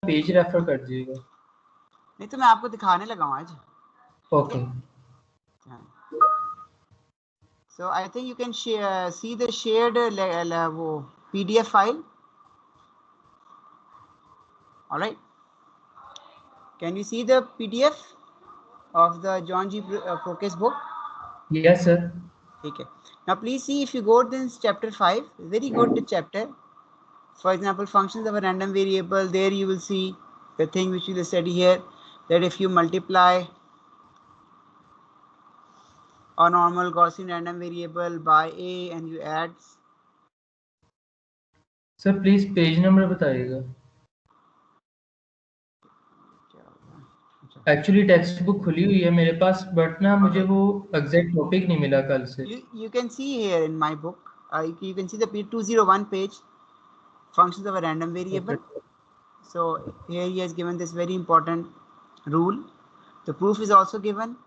Page refer कर दीजिएगा। नहीं तो मैं आपको दिखाने लगा हूँ आज। Okay. So I think you can see the shared वो PDF file. All right. Can you see the PDF of the John G. Procase book? Yes, sir. Okay. Now please see, if you go to this chapter 5, very good chapter. For example, functions of a random variable. There you will see the thing which you will study here, that if you multiply a normal Gaussian random variable by a and you add. Sir, please page number बताइएगा। Actually text book खुली हुई है मेरे पास, but ना मुझे वो exact topic नहीं मिला कल से। You can see here in my book, you can see the 201 page, functions of a random variable. Okay. So here he has given this very important rule. The proof is also given.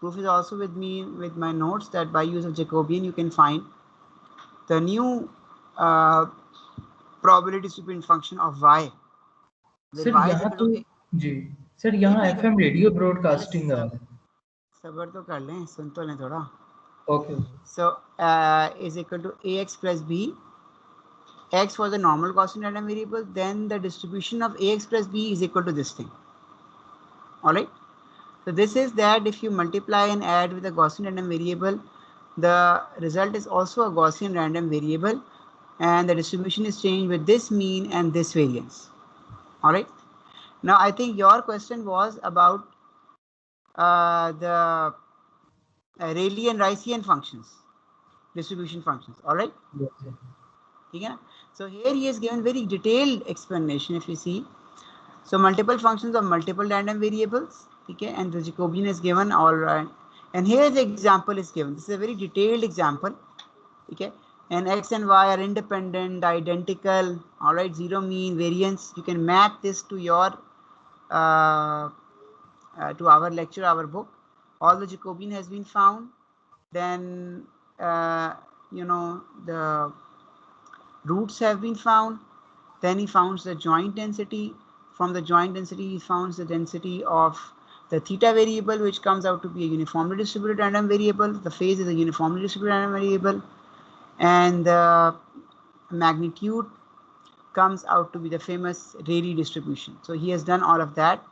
Proof is also with me with my notes, that by use of Jacobian you can find the new probability distribution function of y. Sir यहाँ तो जी sir यहाँ FM radio broadcasting आ रहा है। सबर तो कर लें, सुन तो लें थोड़ा। Okay. So is equal to ax plus b. X was the normal Gaussian random variable, then the distribution of ax plus b is equal to this thing. All right. So this is that if you multiply and add with a Gaussian random variable, the result is also a Gaussian random variable, and the distribution is changed with this mean and this variance. All right. Now I think your question was about the Rayleigh and Ricean functions, distribution functions. All right. Yes, sir. Okay. So here he has given very detailed explanation. If you see, so multiple functions of multiple random variables. Okay, and the Jacobian is given. All right. And here the example is given. This is a very detailed example. Okay. And x and y are independent, identical. All right. Zero mean variance. You can map this to your to our lecture, our book. All the Jacobian has been found. Then the roots have been found. Then he founds the joint density. From the joint density, he founds the density of the theta variable, which comes out to be a uniformly distributed random variable. The phase is a uniformly distributed random variable, and the magnitude comes out to be the famous Rayleigh distribution. So he has done all of that,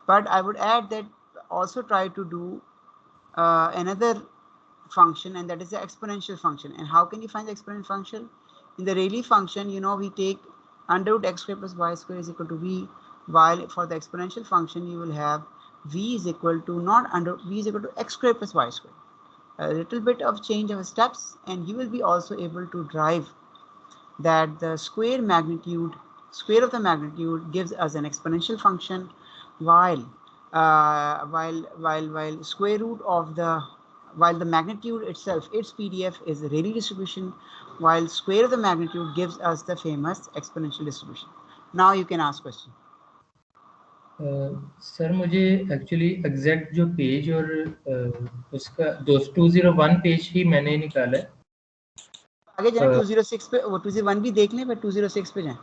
but I would add that also try to do another function, and that is the exponential function. And how can you find the exponential function? In the Rayleigh function, we take under root x squared plus y squared is equal to v, while for the exponential function you will have v is equal to v is equal to x squared plus y squared. A little bit of change of steps, and you will be also able to drive that the square of the magnitude gives us an exponential function, while square root of the magnitude itself, its PDF is the Rayleigh distribution, while square of the magnitude gives us the famous exponential distribution. Now you can ask question. Sir मुझे actually exact जो page और उसका 201 page ही मैंने निकाला है। आगे जाएं 206 पे, वो 201 भी देख लें, पर 206 पे जाएं।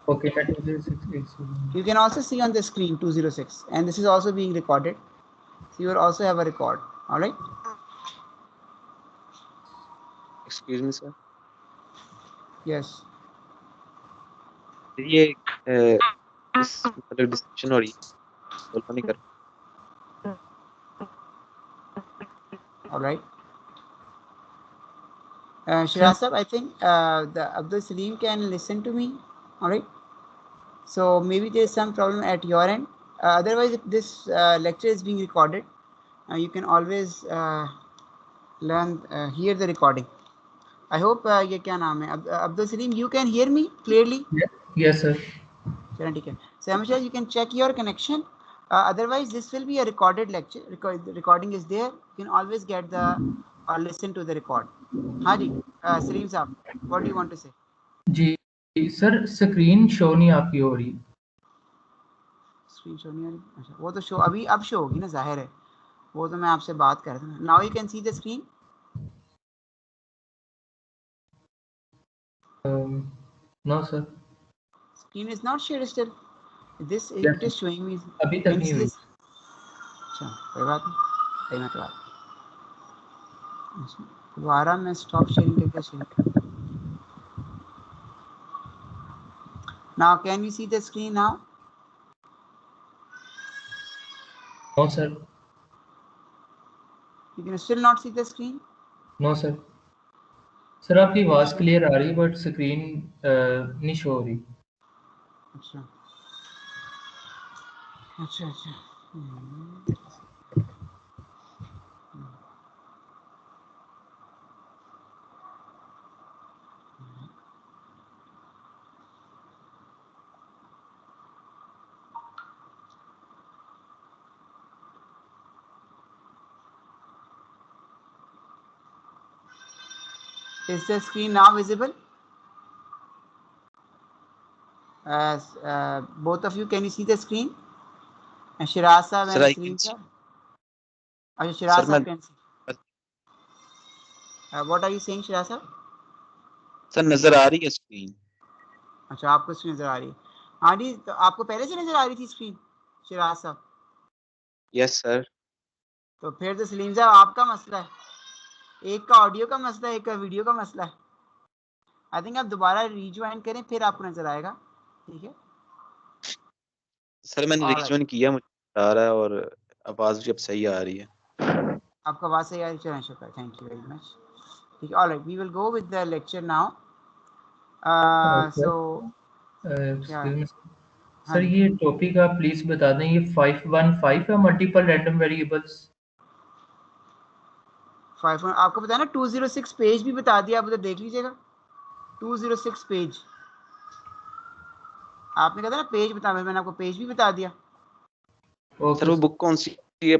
Okay, मैं 206 You can also see on the screen 206, and this is also being recorded, so you will also have a record. All right. Excuse me, sir. Yes. ये इस मतलब डिस्कशन हो रही है, बोलो नहीं कर। All right. Shiraz sir, I think the Abdul Salim can listen to me. All right. So maybe there is some problem at your end. Otherwise, if this lecture is being recorded, you can always hear the recording. I hope ये क्या नाम है Abdul Salim, you can hear me clearly? Yes, sir. चलो ठीक है. So Amishad, you can check your connection. Otherwise, this will be a recorded lecture. The recording is there. You can always get the or listen to the record. हाँ जी, Salim साहब, what do you want to say? जी sir, screen show नहीं आपकी हो रही। Screen show नहीं आ रही? अच्छा, वो तो शो अब शो होगी ना, जाहिर है, वो तो मैं आपसे बात कर रहा था। Now you can see the screen? No sir, screen is not shared still. This Yes, it is showing me. अभी तक Can you नहीं see हुई. this? अच्छा कोई बात नहीं, मैं करवा दोबारा मैं स्टॉप शेयरिंग करके share. Now can you see the screen now? No sir. You can still not see the screen? No sir. Sir आपकी आवाज़ क्लियर आ रही है बट स्क्रीन नहीं शो हो रही. अच्छा अच्छा अच्छा. Is the screen now visible? As both of you, can you see the screen? And Shiraz sahab Sir, and I Salim can see. sahab? Achha, Sir, Shiraz मैं sahab can see. What are you saying, Shiraz sahab? Sir नजर आ रही है screen. अच्छा आपको screen नजर आ रही है. हाँ जी, तो आपको पहले से नजर आ रही थी स्क्रीन शिराज साहब? Yes sir. तो फिर तो सलीम साहब आपका मसला है. एक का ऑडियो का मसला है, एक का वीडियो का मसला है. आई थिंक आप दोबारा रीज्वाइन करें फिर आपको नजर आएगा. ठीक है सर मैंने रीजॉइन किया, मुझे आ रहा है और आवाज भी अब सही आ रही है. आपका आवाज सही आ रही है. चलें शुक्र, थैंक यू वेरी मच. ठीक है, alright, we will go with the lecture now. So excuse me हाँ सर, जी, ये टॉपिक आप प्लीज बता दें. ये 515 है मल्टीपल रैंडम वेरिएबल्स. 5 आपको बताया ना. 206 पेज भी बता दिया, आप उधर देख लीजिएगा. 206 पेज आपने कहा था ना पेज बता, मैंने आपको पेज भी बता दिया. सर वो बुक कौन सी है?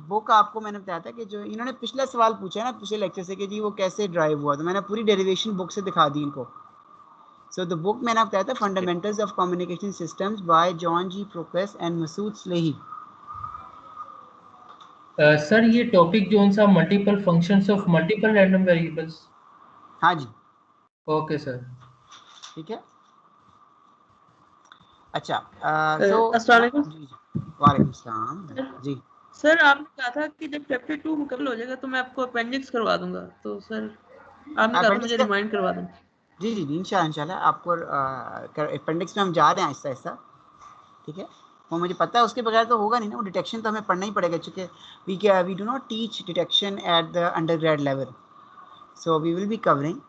बुक आपको मैंने बताया था कि जो इन्होंने पिछला सवाल पूछा है ना पिछले लेक्चर से कि जी वो कैसे ड्राइव हुआ, तो मैंने पूरी डेरिवेशन बुक से दिखा दी इनको. सो द बुक मैंने बताया था fundamentals of communication systems by John G Proakis and Masoud Salehi. Sir ये टॉपिक जो सा multiple functions of multiple random variables. हाँ जी, ओके सर. ठीक है. अच्छा सो अस्सलाम वालेकुम. जी वालेकुम सलाम जी. सर आपने कहा था कि जब चैप्टर 2 मुकम्मल हो जाएगा तो मैं आपको अपेंडिक्स करवा दूंगा, तो सर आपने कहा था अपेंडिक्स मुझे का रिमाइंड करवा दूँ. जी जी इंशाल्लाह आपको अपेंडिक्स में हम जा रहे हैं आहिस्ता आहिस्ता. ठीक है, वो मुझे पता है, उसके बगैर तो होगा नहीं ना. वो डिटेक्शन तो हमें पढ़ना ही पड़ेगा, चूँकि we do not teach detection at the undergrad level. So we will be covering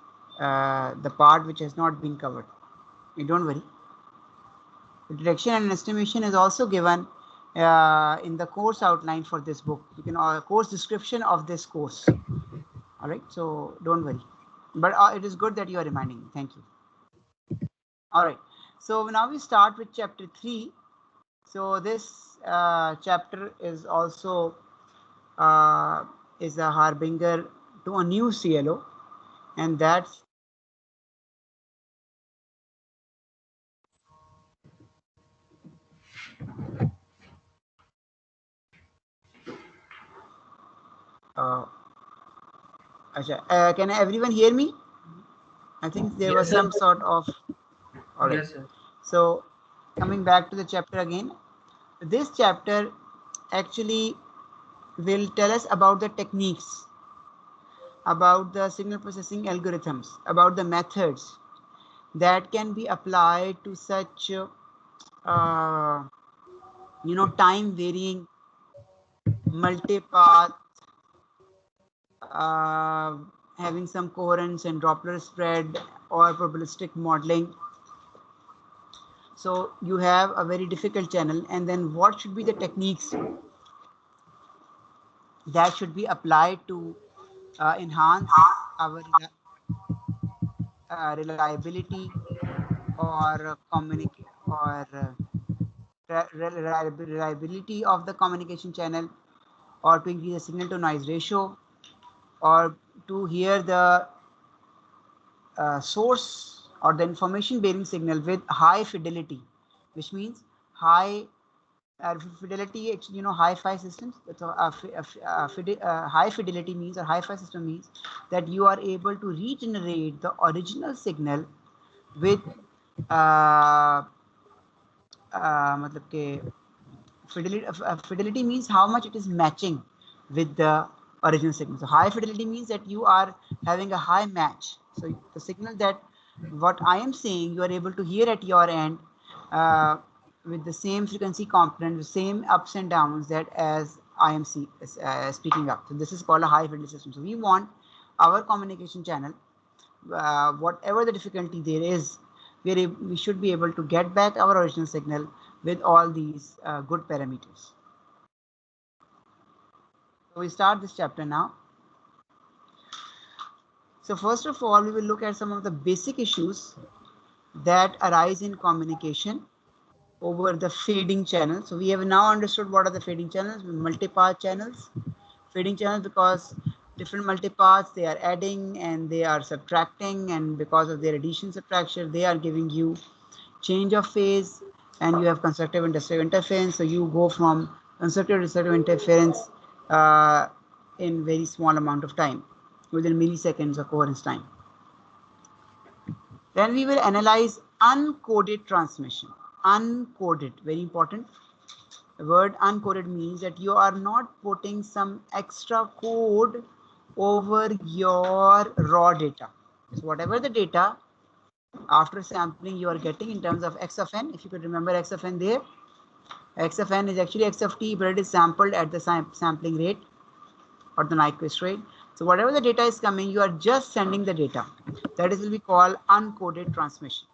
the part which has not been covered. You don't worry. The detection and estimation is also given in the course outline for this book. You can course description of this course. All right, so don't worry. But it is good that you are reminding me. Thank you. All right, so now we start with chapter 3. So this chapter is also is a harbinger to a new CLO, and that's can everyone hear me? I think there was some sort of. All right. Yes sir. So coming back to the chapter again, this chapter actually will tell us about the techniques, about the signal processing algorithms, about the methods that can be applied to such time varying multipath having some coherence and Doppler spread or probabilistic modeling. So you have a very difficult channel, and then what should be the techniques that should be applied to enhance our reliability or reliability of the communication channel, or to increase the signal to noise ratio, or to hear the source or the information bearing signal with high fidelity, which means high fidelity, hi-fi systems. High fidelity means, or hi-fi system means that you are able to regenerate the original signal with मतलब के fidelity means how much it is matching with the original signal. So high fidelity means that you are having a high match. So the signal that what I am saying you are able to hear at your end with the same frequency component, the same ups and downs that as I am speaking up. So this is called a high fidelity system. So we want our communication channel, whatever the difficulty there is, we should be able to get back our original signal with all these good parameters. So we start this chapter now. So first of all, we will look at some of the basic issues that arise in communication over the fading channel. So we have now understood what are the fading channels, multipath channels. Fading channels because different multipaths, they are adding and they are subtracting, and because of their addition subtraction, they are giving you change of phase, and you have constructive and destructive interference. So you go from constructive to destructive interference in very small amount of time, within milliseconds of coherence time. Then we will analyze uncoded transmission. Uncoded, very important. The word uncoded means that you are not putting some extra code over your raw data. So whatever the data after sampling you are getting in terms of x of n, if you could remember x of n there, x of n is actually x of t, but it is sampled at the sampling rate or the Nyquist rate. So whatever the data is coming, you are just sending the data. That is will be called uncoded transmission.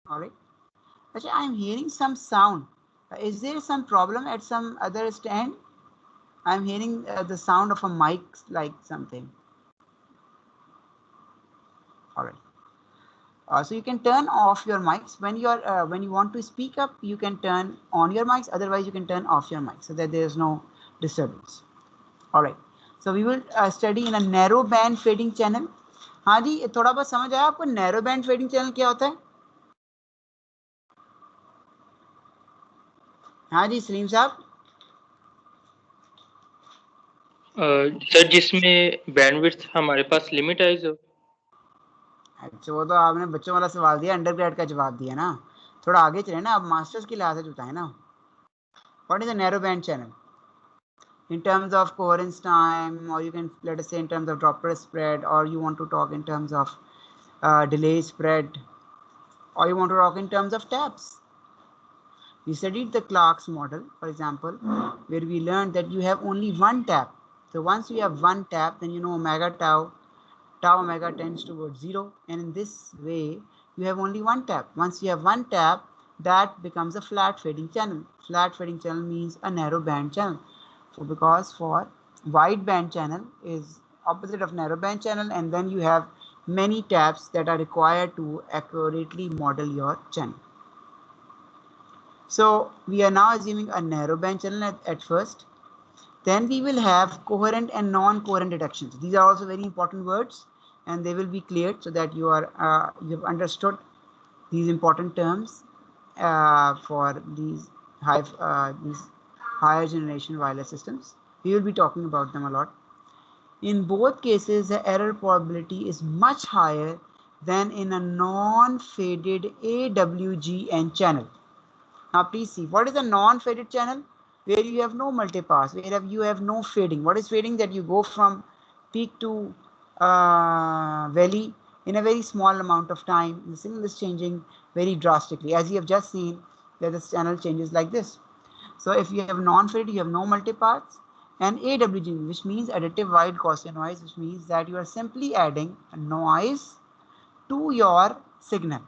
All right. Actually, I am hearing some sound. Is there some problem at some other stand? I am hearing the sound of a mic, like something. All right. So you can turn off your mics when you are when you want to speak up. You can turn on your mics. Otherwise, you can turn off your mic so that there is no disturbance. All right. So we will study in a narrow band fading channel. हाँ जी, थोड़ा बहुत समझ आया आपको narrow band fading channel क्या होता है? हाँ जी सलीम साहब. सर जिसमें बैंडविड्थ हमारे पास लिमिट है जो. अच्छा, वो तो आपने बच्चों वाला सवाल दिया, अंडरग्रेड का जवाब दिया ना. थोड़ा आगे चले ना, आप मास्टर्स की लिहाज से बताएं ना. What is a narrow band channel? In terms of coherence time, or you can let us say in terms of droplet spread, or you want to talk in terms of delay spread, or you want to talk in terms of taps. We studied the Clark's model, for example, where we learned that you have only one tap. So once you have one tap, then you know omega tau omega tends towards 0, and in this way you have only one tap. Once you have one tap, that becomes a flat fading channel. Flat fading channel means a narrow band channel. So because for wide band channel is opposite of narrow band channel, and then you have many taps that are required to accurately model your channel. So we are now assuming a narrow band channel at first. Then we will have coherent and non-coherent detections. These are also very important words, and they will be cleared so that you are you have understood these important terms for these higher generation wireless systems. We will be talking about them a lot. In both cases, the error probability is much higher than in a non-faded AWGN channel. Now please see, what is a non-faded channel? Where you have no multipass, where you have no fading. What is fading? That you go from peak to valley in a very small amount of time. The signal is changing very drastically, as you have just seen that this channel changes like this. So if you have non-faded, you have no multipaths, and AWG, which means additive wide Gaussian noise, which means that you are simply adding a noise to your signal,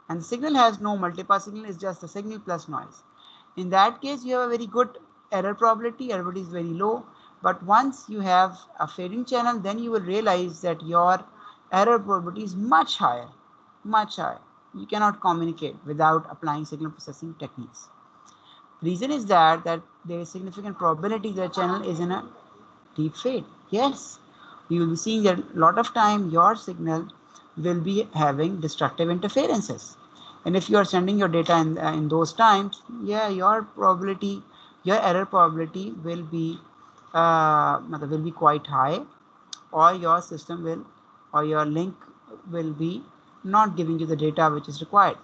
and the signal has no multipath. Signal is just a signal plus noise. In that case, you have a very good error probability. Error probability is very low. But once you have a fading channel, then you will realize that your error probability is much higher, much higher. You cannot communicate without applying signal processing techniques. Reason is that there is significant probability that channel is in a deep fade. Yes, you will be seeing that a lot of time your signal will be having destructive interferences. And if you are sending your data in those times, yeah, your error probability will be quite high, or your system will, or your link will be not giving you the data which is required.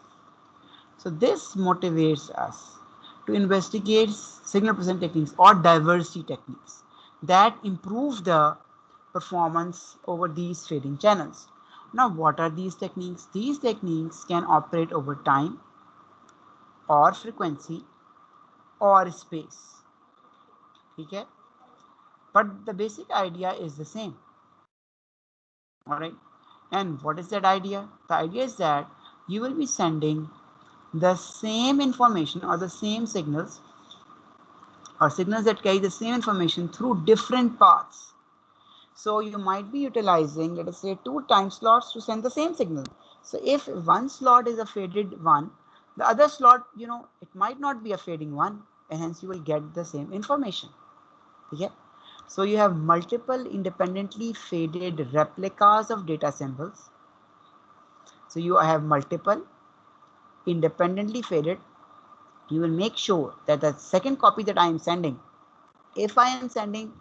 So this motivates us to investigate signal processing techniques or diversity techniques that improve the performance over these fading channels. Now, what are these techniques? These techniques can operate over time or frequency or space. Okay? But the basic idea is the same. Alright. And what is that idea? The idea is that you will be sending the same information or the same signals or signals that carry the same information through different paths. So you might be utilizing, let us say, 2 time slots to send the same signal. So if one slot is a faded one, the other slot, it might not be a fading one, and hence you will get the same information. Okay? So you have multiple independently faded replicas of data symbols. So you have multiple independently faded. You will make sure that the second copy that I am sending, if I am sending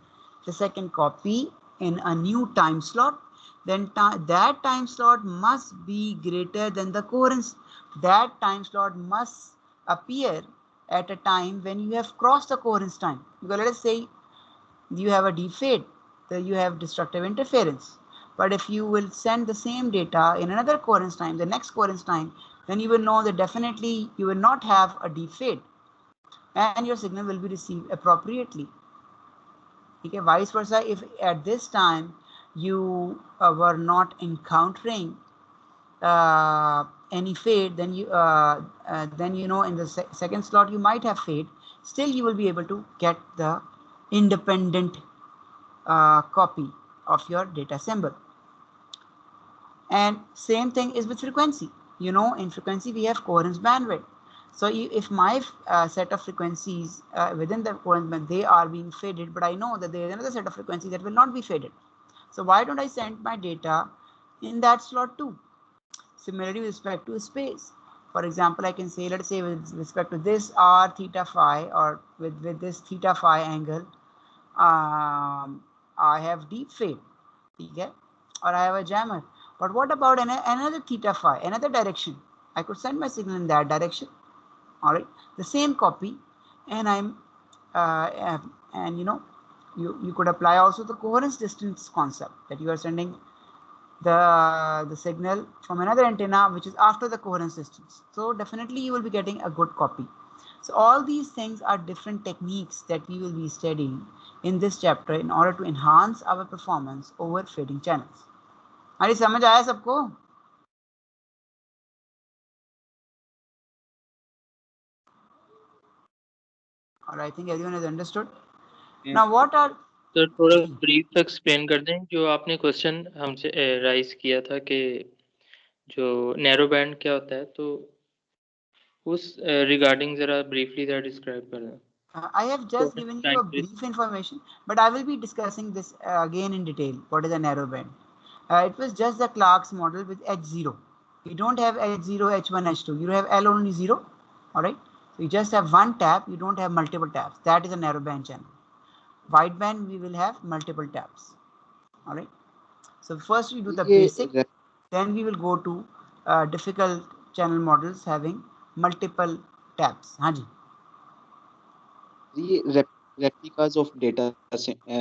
the second copy in a new time slot, then that time slot must be greater than the coherence. That time slot must appear at a time when you have crossed the coherence time. Because let us say you have a deep fade, then you have destructive interference. But if you will send the same data in another coherence time, the next coherence time, then you will know that definitely you will not have a deep fade and your signal will be received appropriately. Okay, vice versa, if at this time you were not encountering any fade, then in the second slot you might have fade. Still, you will be able to get the independent copy of your data symbol. And same thing is with frequency. In frequency we have coherence bandwidth. So if my set of frequencies within the coherence band, they are being faded, but I know that there is another set of frequencies that will not be faded. So why don't I send my data in that slot too? Similarly, with respect to space. For example, I can say, let's say with respect to this r theta phi, or with this theta phi angle, I have deep fade, okay? Or I have a jammer. But what about another theta phi, another direction? I could send my signal in that direction. All right, the same copy, and you could apply also the coherence distance concept, that you are sending the signal from another antenna which is after the coherence distance. So definitely you will be getting a good copy. So all these things are different techniques that we will be studying in this chapter in order to enhance our performance over fading channels. अरे समझ आया सबको? Or I think everyone has understood. Yes. Now what are तो थोड़ा brief explain कर दें जो आपने क्वेश्चन हमसे राइज किया था कि जो नैरो बैंड क्या होता है, तो उस रिगार्डिंग जरा ब्रीफली ज़रा डिस्क्राइब कर दें. I have just given you a brief information, but I will be discussing this again in detail. What is a narrow band? It was just the Clark's model with H0. You don't have H0, H1, H2. You have L only 0. All right. So you just have one tap. You don't have multiple taps. That is a narrow band channel. Wide band, we will have multiple taps. All right. So first we do the basic. Then we will go to difficult channel models having multiple taps. हाँ जी. ये replicas of data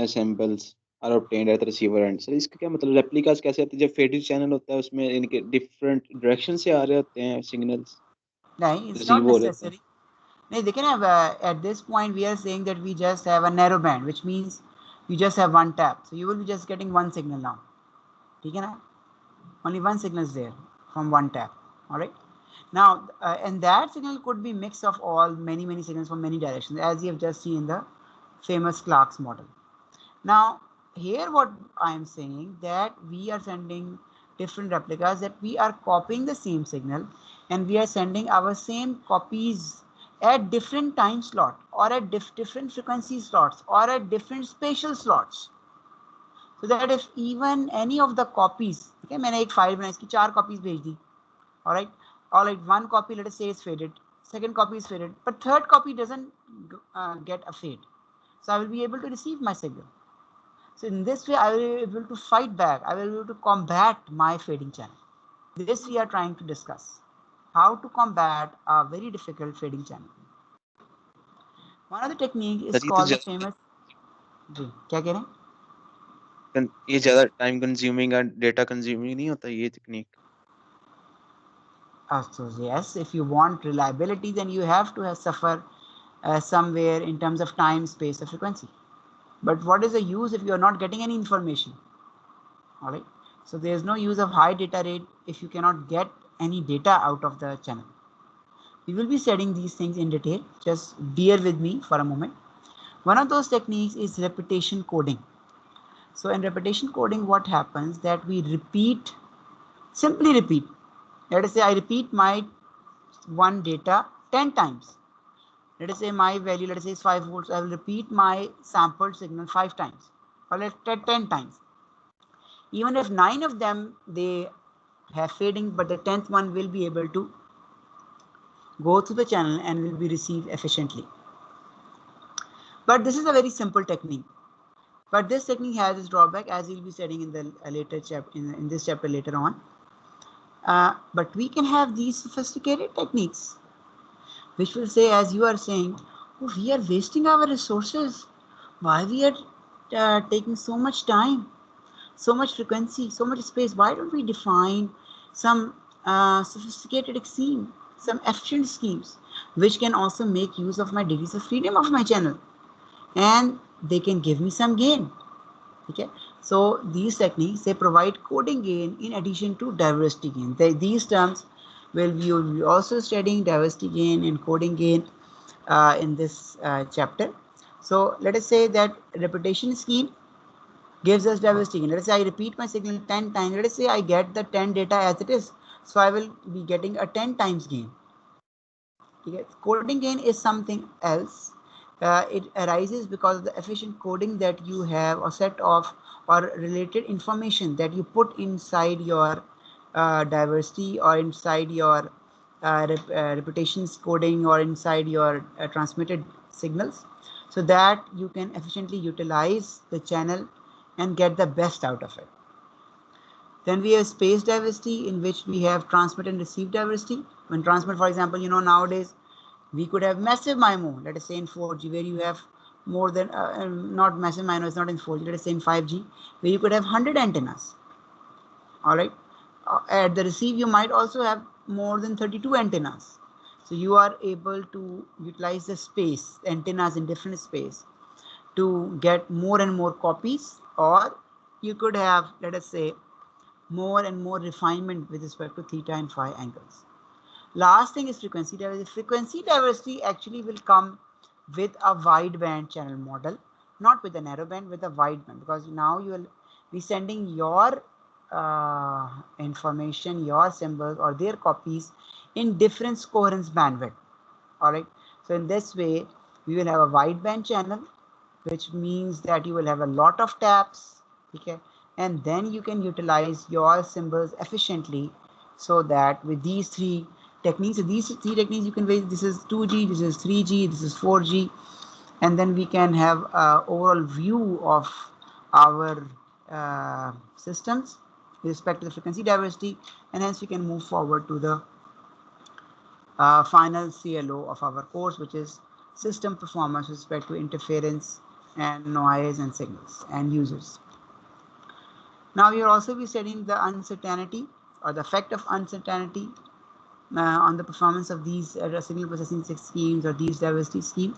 samples are obtained at the receiver end. So इसका क्या मतलब, replicas कैसे आते हैं? जब faded channel होता है उसमें इनके different direction से आ रहे होते हैं signals. नहीं, it's not necessary. नहीं, देखिए ना, at this point we are saying that we just have a narrow band, which means you just have one tap. So you will be just getting one signal now. ठीक है ना? Only one signal is there from one tap. All right. Now, and that signal could be mix of all many signals from many directions, as you have just seen in the famous Clark's model. Now, here what I am saying, that we are sending different replicas, that we are copying the same signal and we are sending our same copies at different time slot, or at different frequency slots, or at different spatial slots. So that if even any of the copies, okay, मैंने एक file बनाई, इसकी 4 copies भेज दी. All right, one copy, let us say, is faded, second copy is faded, but third copy doesn't get a fade. So I will be able to receive my signal. So in this way, I will be able to fight back. I will be able to combat my fading channel. This we are trying to discuss. how to combat a very difficult fading channel. One of the technique is sir ये तो called the famous. जी क्या कह रहे हैं? ये ज्यादा time consuming and data consuming नहीं होता ये technique? So yes, if you want reliability, then you have to have suffer somewhere in terms of time, space, or frequency. But what is the use if you are not getting any information? All right. So there is no use of high data rate if you cannot get any data out of the channel. We will be studying these things in detail. Just bear with me for a moment. One of those techniques is repetition coding. So in repetition coding, what happens that we repeat, simply repeat. Let us say I repeat my one data 10 times. Let us say my value, let us say is 5 volts. I will repeat my sampled signal 5 times or let's 10 times. Even if 9 of them they have fading, but the 10th one will be able to go through the channel and will be received efficiently. But this is a very simple technique. But this technique has its drawback, as we'll be studying in the later chapter in this chapter later on. But we can have these sophisticated techniques, which will say, as you are saying, oh, we are wasting our resources. Why we are taking so much time, so much frequency, so much space? Why don't we define some sophisticated scheme, some efficient schemes, which can also make use of my degrees of freedom of my channel, and they can give me some gain. Okay, so these techniques they provide coding gain in addition to diversity gain. These terms will be also studying diversity gain and coding gain in this chapter. So let us say that repetition scheme gives us diversity gain. Let us say I repeat my signal 10 times. Let us say I get the 10 data as it is. So I will be getting a 10 times gain. Okay. Coding gain is something else. It arises because of the efficient coding that you have or set of or related information that you put inside your diversity or inside your repetitions coding or inside your transmitted signals, so that you can efficiently utilize the channel and get the best out of it. Then we have space diversity, in which we have transmit and receive diversity. When transmit, for example, nowadays we could have massive MIMO, let us say in 4G, where you have more than, not massive MIMO, it's not in 4G, let us say in 5G, where you could have 100 antennas. All right. At the receive, you might also have more than 32 antennas. So you are able to utilize the space, antennas in different space, to get more and more copies, or you could have, let us say, more and more refinement with respect to theta and phi angles. Last thing is frequency diversity. Frequency diversity actually will come with a wideband channel model, not with a narrow band, with a wideband, because now you will be sending your information, your symbols or their copies in different coherence bandwidth. All right. So in this way, we will have a wideband channel, which means that you will have a lot of taps. Okay, and then you can utilize your symbols efficiently, so that with these three techniques, you can wait. This is 2G, this is 3G, this is 4G, and then we can have an overall view of our systems with respect to the frequency diversity, and hence we can move forward to the final CLO of our course, which is system performance with respect to interference and noise and signals and users. Now we will also be studying the uncertainty or the effect of uncertainty on the performance of these signal processing schemes or these diversity schemes.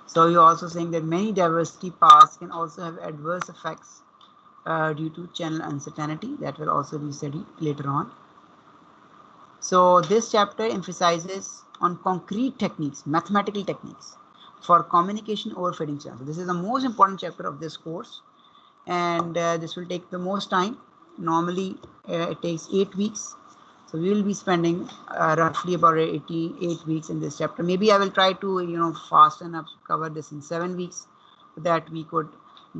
So you're also saying that many diversity paths can also have adverse effects due to channel uncertainty. That will also be studied later on. So this chapter emphasizes on concrete techniques, mathematical techniques for communication over fading channels. So this is the most important chapter of this course, and this will take the most time. Normally it takes 8 weeks. So we will be spending roughly about 88 weeks in this chapter. Maybe I will try to fasten up, cover this in 7 weeks, so that we could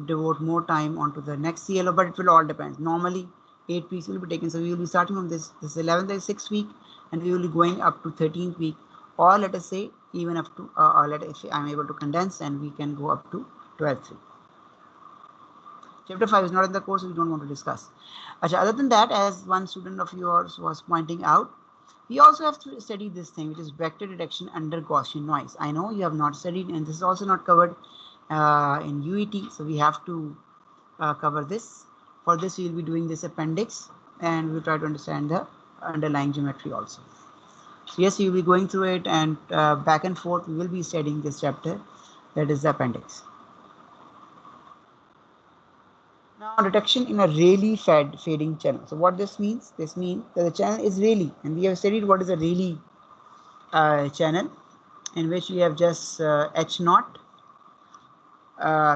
devote more time onto the next CLO, but it will all depend. Normally 8 weeks will be taken. So we will be starting from this 11th and 6th week, and we will be going up to 13th week, or let us say even up to, if I'm able to condense, and we can go up to 12th week. Chapter 5 is not in the course, so we don't want to discuss. Other than that, as one student of yours was pointing out, We also have to study this thing, which is vector detection under Gaussian noise. I know you have not studied, and this is also not covered in UET, so we have to cover this. For this, we will be doing this appendix, and we'll try to understand the underlying geometry also. So yes, you will be going through it, and back and forth, we will be studying this chapter, that is the appendix. Now, detection in a Rayleigh fading channel. So what this means? This means that the channel is Rayleigh, and we have studied what is a Rayleigh channel, in which we have just H0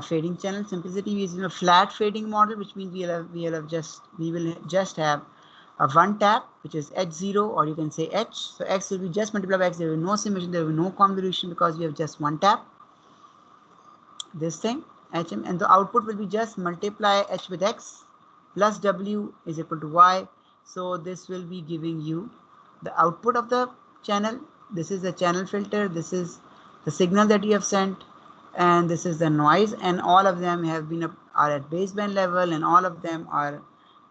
fading channel. Simplicity, we use a flat fading model, which means we will just have a one tap, which is H0, or you can say H. So X will be just multiplied by X. There will be no summation, there will be no convolution, because we have just one tap. This thing HM, and the output will be just multiply H with X plus W is equal to Y. So this will be giving you the output of the channel. This is the channel filter, this is the signal that you have sent, and this is the noise, and all of them have been are at baseband level, and all of them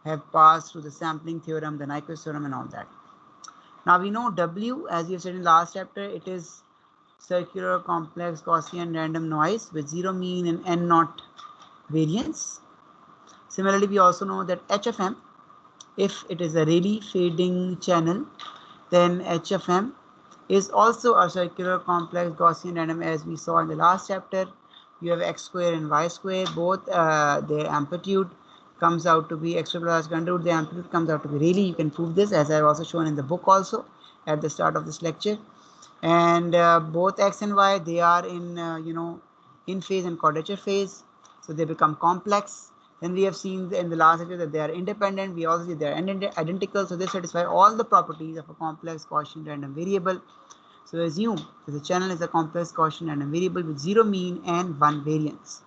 have passed through the sampling theorem, the Nyquist theorem, and all that. Now we know W, as you have said in last chapter, it is circular complex Gaussian random noise with zero mean and n naught variance. Similarly, we also know that H of M, if it is a Rayleigh fading channel, then H of M is also a circular complex Gaussian random, as we saw in the last chapter. You have x square and y square, both their amplitude comes out to be x square plus under root, the amplitude comes out to be Rayleigh. You can prove this, as I have also shown in the book also at the start of this lecture. And both x and y, they are in in phase and quadrature phase, so they become complex. Then we have seen in the last lecture that they are independent. We also see they are identical, so they satisfy all the properties of a complex Gaussian random variable. So assume that the channel is a complex Gaussian random variable with zero mean and one variance.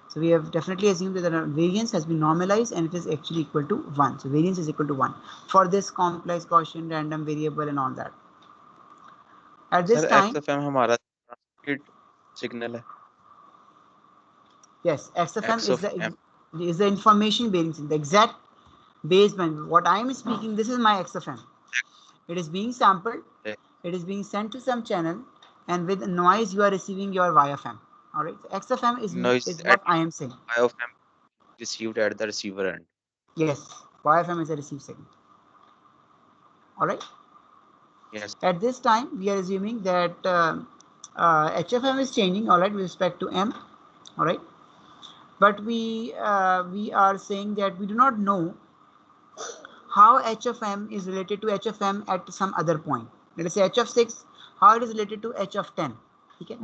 So we have definitely assumed that the variance has been normalized and it is actually equal to 1. So variance is equal to 1 for this complex Gaussian random variable and all that. At this sir time, XFM हमारा transmitted signal है yes, XFM X is of M the information bearing signal, the exact baseband. What I am speaking, this is my XFM. It is being sampled, it is being sent to some channel, and with noise you are receiving your YFM. All right, so XFM noise is at what I am saying. Y of M received at the receiver end. Yes, YFM is a received signal. All right. Yes. At this time, we are assuming that HFM is changing. All right, with respect to M. All right, but we are saying that we do not know how h of m is related to h of m at some other point. Let us say h of 6, how it is related to h of 10. Okay,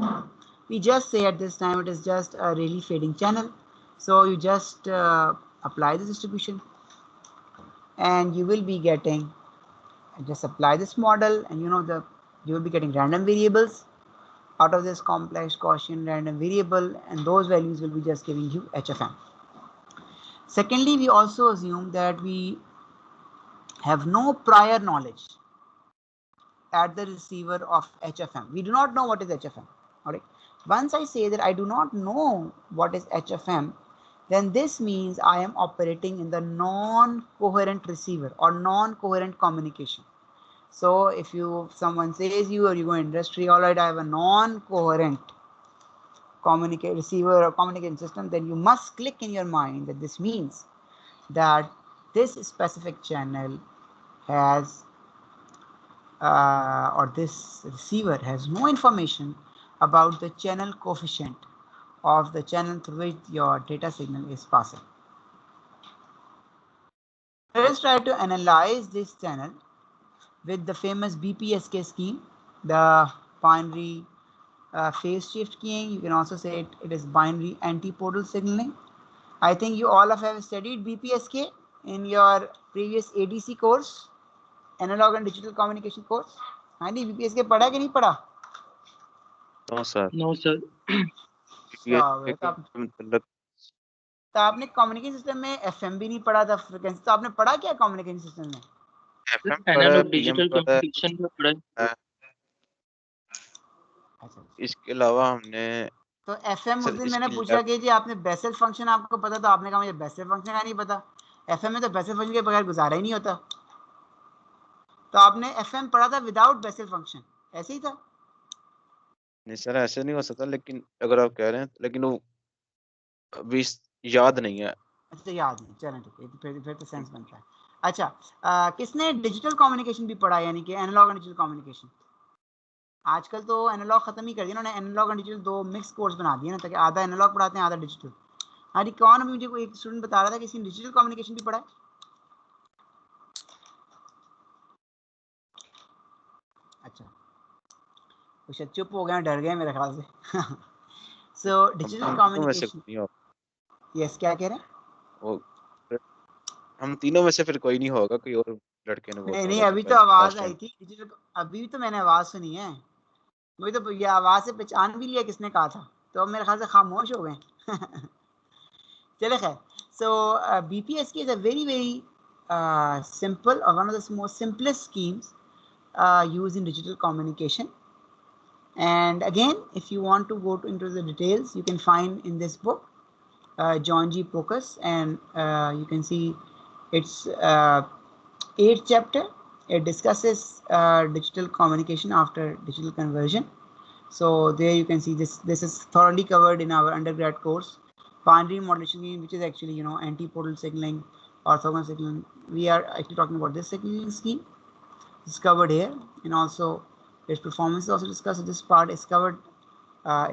we just say at this time it is just a Rayleigh fading channel, so you just apply the distribution and you will be getting, just apply this model, and you will be getting random variables out of this complex Gaussian random variable, and those values will be just giving you h of m. Secondly, we also assume that we have no prior knowledge at the receiver of HFM. We do not know what is HFM. All right. Once I say that I do not know what is HFM, then this means I am operating in the non-coherent receiver or non-coherent communication. So if someone says you or you go industry, all right, I have a non-coherent receiver or communication system, then you must click in your mind that this means that this specific channel has or this receiver has no information about the channel coefficient of the channel through which your data signal is passing. Let us try to analyze this channel with the famous BPSK scheme, the binary phase shift keying. You can also say it is binary antipodal signaling. I think you all have studied BPSK in your previous ADC course, analog and digital communication course. हाँ जी, BPSK पढ़ा कि नहीं पढ़ा? No sir. No, sir. तो आपने communication system में FM भी नहीं पढ़ा था, फ्रीक्वेंसी, तो आपने पढ़ा क्या कम्युनिकेशन सिस्टम में? FM एनालॉग डिजिटल कम्युनिकेशन में पढ़ा। इसके अलावा हमने तो एफएम उस दिन मैंने पूछा कि जी आपने बेसेल फंक्शन आपको पता, तो आपने कहा मुझे बेसेल फंक्शन का नहीं पता। एफएम में तो बेसेल फंक्शन के बगैर गुजारा ही नहीं होता। तो आपने FM पढ़ा था विदाउट बेसल फंक्शन, ऐसे ही था? नहीं सर ऐसे नहीं हो सकता, लेकिन अगर आप कह रहे हैं, लेकिन वो अभी याद नहीं है। अच्छा याद नहीं, चलें ठीक है, फिर तो सेंस बनता है। अच्छा किसने डिजिटल कम्युनिकेशन भी पढ़ा, यानी कि एनालॉग एंड डिजिटल कम्युनिकेशन? आजकल तो एनालॉग खत्म ही कर दिया उन्होंने, एनालॉग एंड डिजिटल दो मिक्स कोर्स बना दिए ना, ताकि आधा एनालॉग पढ़ाते हैं आधा डिजिटल। अरे कौन, अभी मुझे कोई एक स्टूडेंट बता रहा था कि इसने डिजिटल कम्युनिकेशन भी पढ़ा है। अच्छा कुछ चुप हो गए, डर गए मेरे ख्याल से। सो डिजिटल तीनों में से कम्युनिकेशन, कोई नहीं होगा यस क्या कह रहे हैं? वो, हम तीनों में से फिर कोई नहीं होगा, कोई और लड़के ने बोला नहीं नहीं, होगा जो अभी तो पहले आवाज लास्ट आई टाइम। थी डिजिटल, अभी तो मैंने आवाज सुनी है, मुझे तो ये आवाज से पहचान भी लिया किसने कहा था, तो अब मेरे ख्याल से खामोश हो गए। चले खैर, सो BPSK is a very simple or one of the most simplest schemes used in digital communication. And again, if you want to go into the details, you can find in this book John G. Procus, and you can see it's 8th chapter. It discusses digital communication after digital conversion. So there you can see this is thoroughly covered in our undergrad course, binary modulation, which is actually antipodal signaling, orthogonal signaling. We are actually talking about this signaling scheme. It's covered here, and also its performance is also discussed. So this part is covered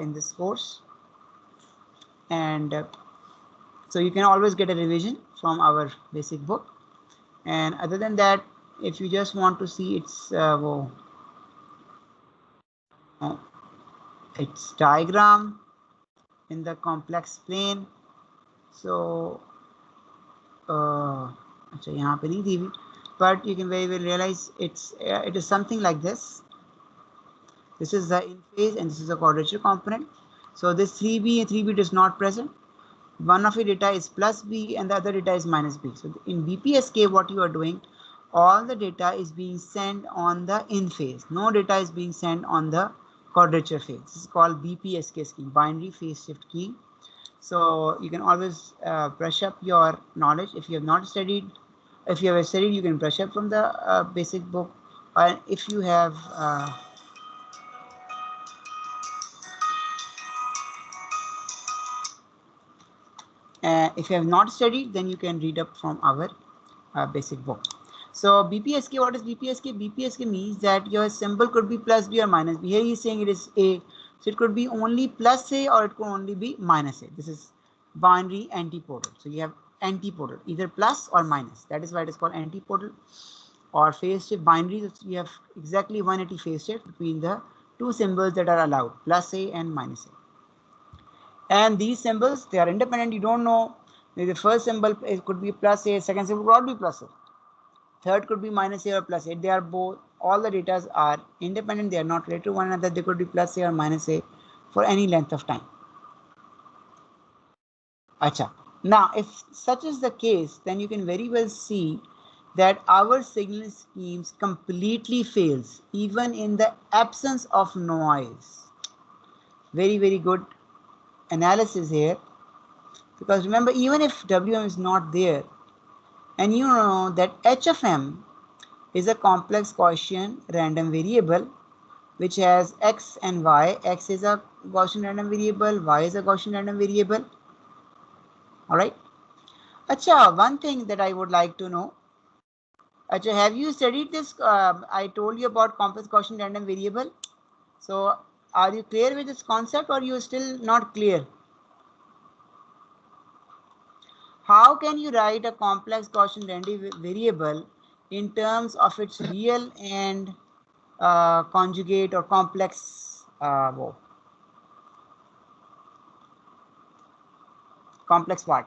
in this course, and so you can always get a revision from our basic book. And other than that, if you just want to see its diagram in the complex plane, so अच्छा यहाँ पे नहीं थी, but you can very well realize it is something like this. This is the in phase and this is the quadrature component. So this 3b and 3b is not present. One of your data is plus b and the other data is minus b. So in BPSK, what you are doing, all the data is being sent on the in phase. No data is being sent on the quadrature phase. This is called BPSK scheme, binary phase shift key. So you can always brush up your knowledge. If you have not studied, if you have studied, you can brush up from the basic book. And if you have not studied, then you can read up from our basic book. So BPSK, what is BPSK? BPSK means that your symbol could be plus B or minus B. Here he is saying it is A, so it could be only plus A or it could only be minus A. This is binary antipodal. So you have antipodal, either plus or minus. That is why it is called antipodal. Or phase shift binary, you have exactly 180 phase shift between the two symbols that are allowed, plus A and minus A. And these symbols, they are independent. You don't know, the first symbol it could be plus A, second symbol could not be plus A, third could be minus A or plus A. They are both, all the data are independent. They are not related to one another. They could be plus A or minus A for any length of time. Acha. Now, if such is the case, then you can very well see that our signal schemes completely fails even in the absence of noise. Very good analysis here, because remember, even if WM is not there, and you know that H of M is a complex Gaussian random variable which has x and y. X is a Gaussian random variable, y is a Gaussian random variable. All right. Acha, one thing that I would like to know. Acha, have you studied this? I told you about complex Gaussian random variable. So, are you clear with this concept, or you still not clear? How can you write a complex Gaussian random variable in terms of its real and conjugate or complex complex part?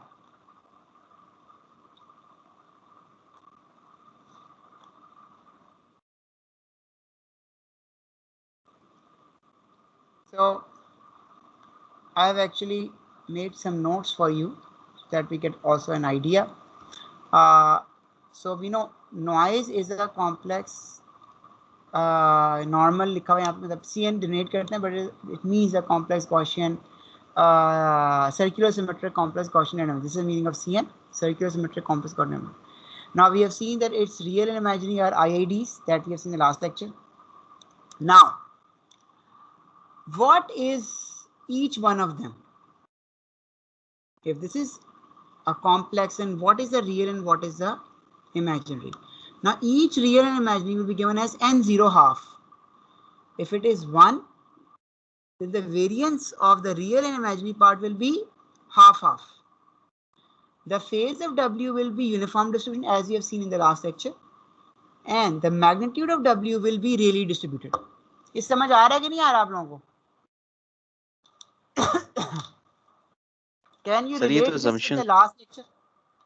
So I have actually made some notes for you so that we get also an idea. So we know noise is a complex normal लिखा हुआ है यहाँ पे, मतलब CN denote करते हैं, but it means a complex Gaussian circular symmetric complex Gaussian dynamic. This is the meaning of CN, circular symmetric complex Gaussian dynamic. Now we have seen that its real and imaginary are IIDs that we have seen in the last lecture. Now, what is each one of them? If this is a complex, and what is the real and what is the imaginary? Now each real and imaginary will be given as n0 half. If it is 1, then the variance of the real and imaginary part will be half. The phase of W will be uniform distribution as you have seen in the last lecture, and the magnitude of W will be really distributed. इस समझ आ रहा है कि नहीं आ रहा आप लोगों को? Can you relate this with the last lecture?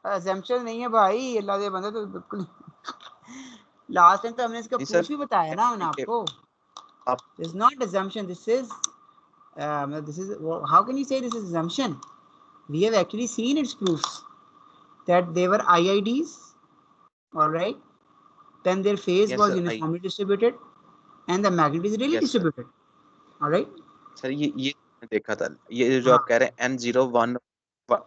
Assumption नहीं है भाई, अल्लाह दे बंदे तो बिल्कुल लास्ट टाइम तो हमने इसका प्रूफ ही बताया ना मैंने आपको. This is not assumption. This is how can you say this is assumption? We have actually seen its proofs that they were IIDs, all right. Then their phase was uniformly distributed, and the magnitude is really distributed, all right. Sir ये देखा था, ये जो आप कह रहे हैं n01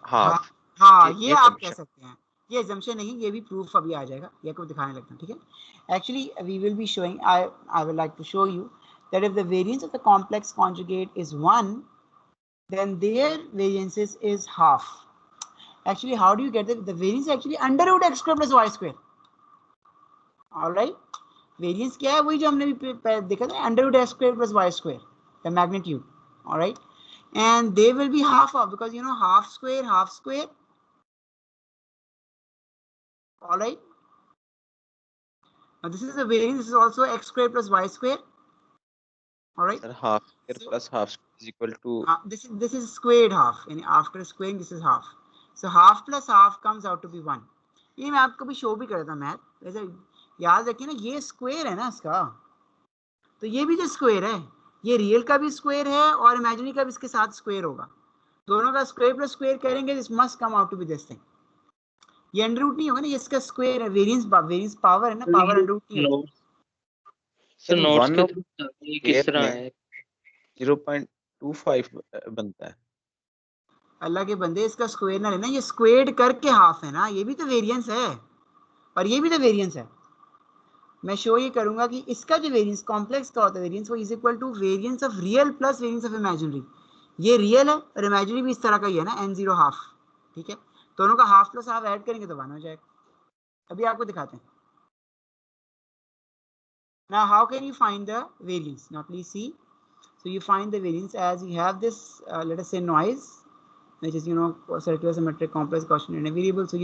half. हाँ ये आप कह सकते हैं, ये assumption नहीं, ये भी proof अभी आ जाएगा, ये आपको दिखाने लगता हूँ, ठीक है. Actually we will be showing, I would like to show you that if the variance of the complex conjugate is 1, then their variances is half. Actually how do you get the variance? Actually under root x square plus y square, all right. Variance क्या है? वही जो हमने भी देखा था, under root x square plus y square, the magnitude, all right. And they will be half of, because you know half square, all right. Now this is the variance. This is also x square plus y square, all right. Sir, half square plus half is equal to this is squared half, and after squaring this is half. So half plus half comes out to be 1. ये मैं आपको भी show भी कर रहा था math, वैसे याद रखिए ना, ये स्क्वायर है ना इसका, तो ये भी जो स्क्वायर है, ये रियल का भी स्क्वायर है और इमेजिनरी का भी इसके साथ स्क्वायर होगा. दोनों का स्क्वायर प्लस स्क्वायर करेंगे, this must come out to be this thing. ये अंडर रूट नहीं होगा ना, ये इसका स्क्वायर है, वेरिएंस पावर है ना, पावर अंडर रूट नहीं होगा. सर नोट्स के थ्रू ये किस तरह है? 0.25 बनता है. अल्लाह के बंदे, इसका स्क्वायर ना लेना, ये स्क्वायर्ड करके हाफ है ना, ये भी तो वेरिएंस है और ये भी तो वेरिएंस है. मैं शो ये करूंगा कि इसका जो वेरिएंस कॉम्प्लेक्स का होता है वेरिएंस, वो is equal to variance of real plus variance of imaginary. ये रियल है और इमेजिनरी भी इस तरह का ही है ना, n0 हाफ, ठीक है. दोनों का हाफ प्लस हाफ ऐड करेंगे तो 1 हो जाएगा. अभी आपको दिखाते हैं. Now how can you find the variance? Now please see. So you find the variance as you have this let us say noise, which is circular symmetric complex Gaussian and a variable. So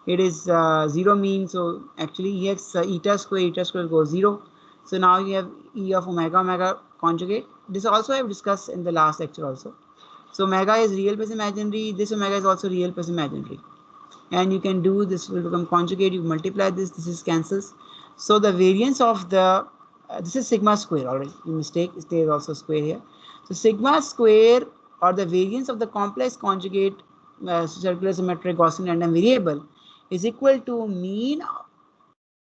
it is 0 mean. So actually here eta square goes 0. So now you have E of omega conjugate. This also I have discussed in the last lecture also. So omega is real plus imaginary. This omega is also real plus imaginary. And you can do this, will become conjugate. You multiply this is cancels. So the variance of the this is sigma square already. You mistake, there is also square here. So sigma square, or the variance of the complex conjugate circular symmetric Gaussian random variable, is equal to mean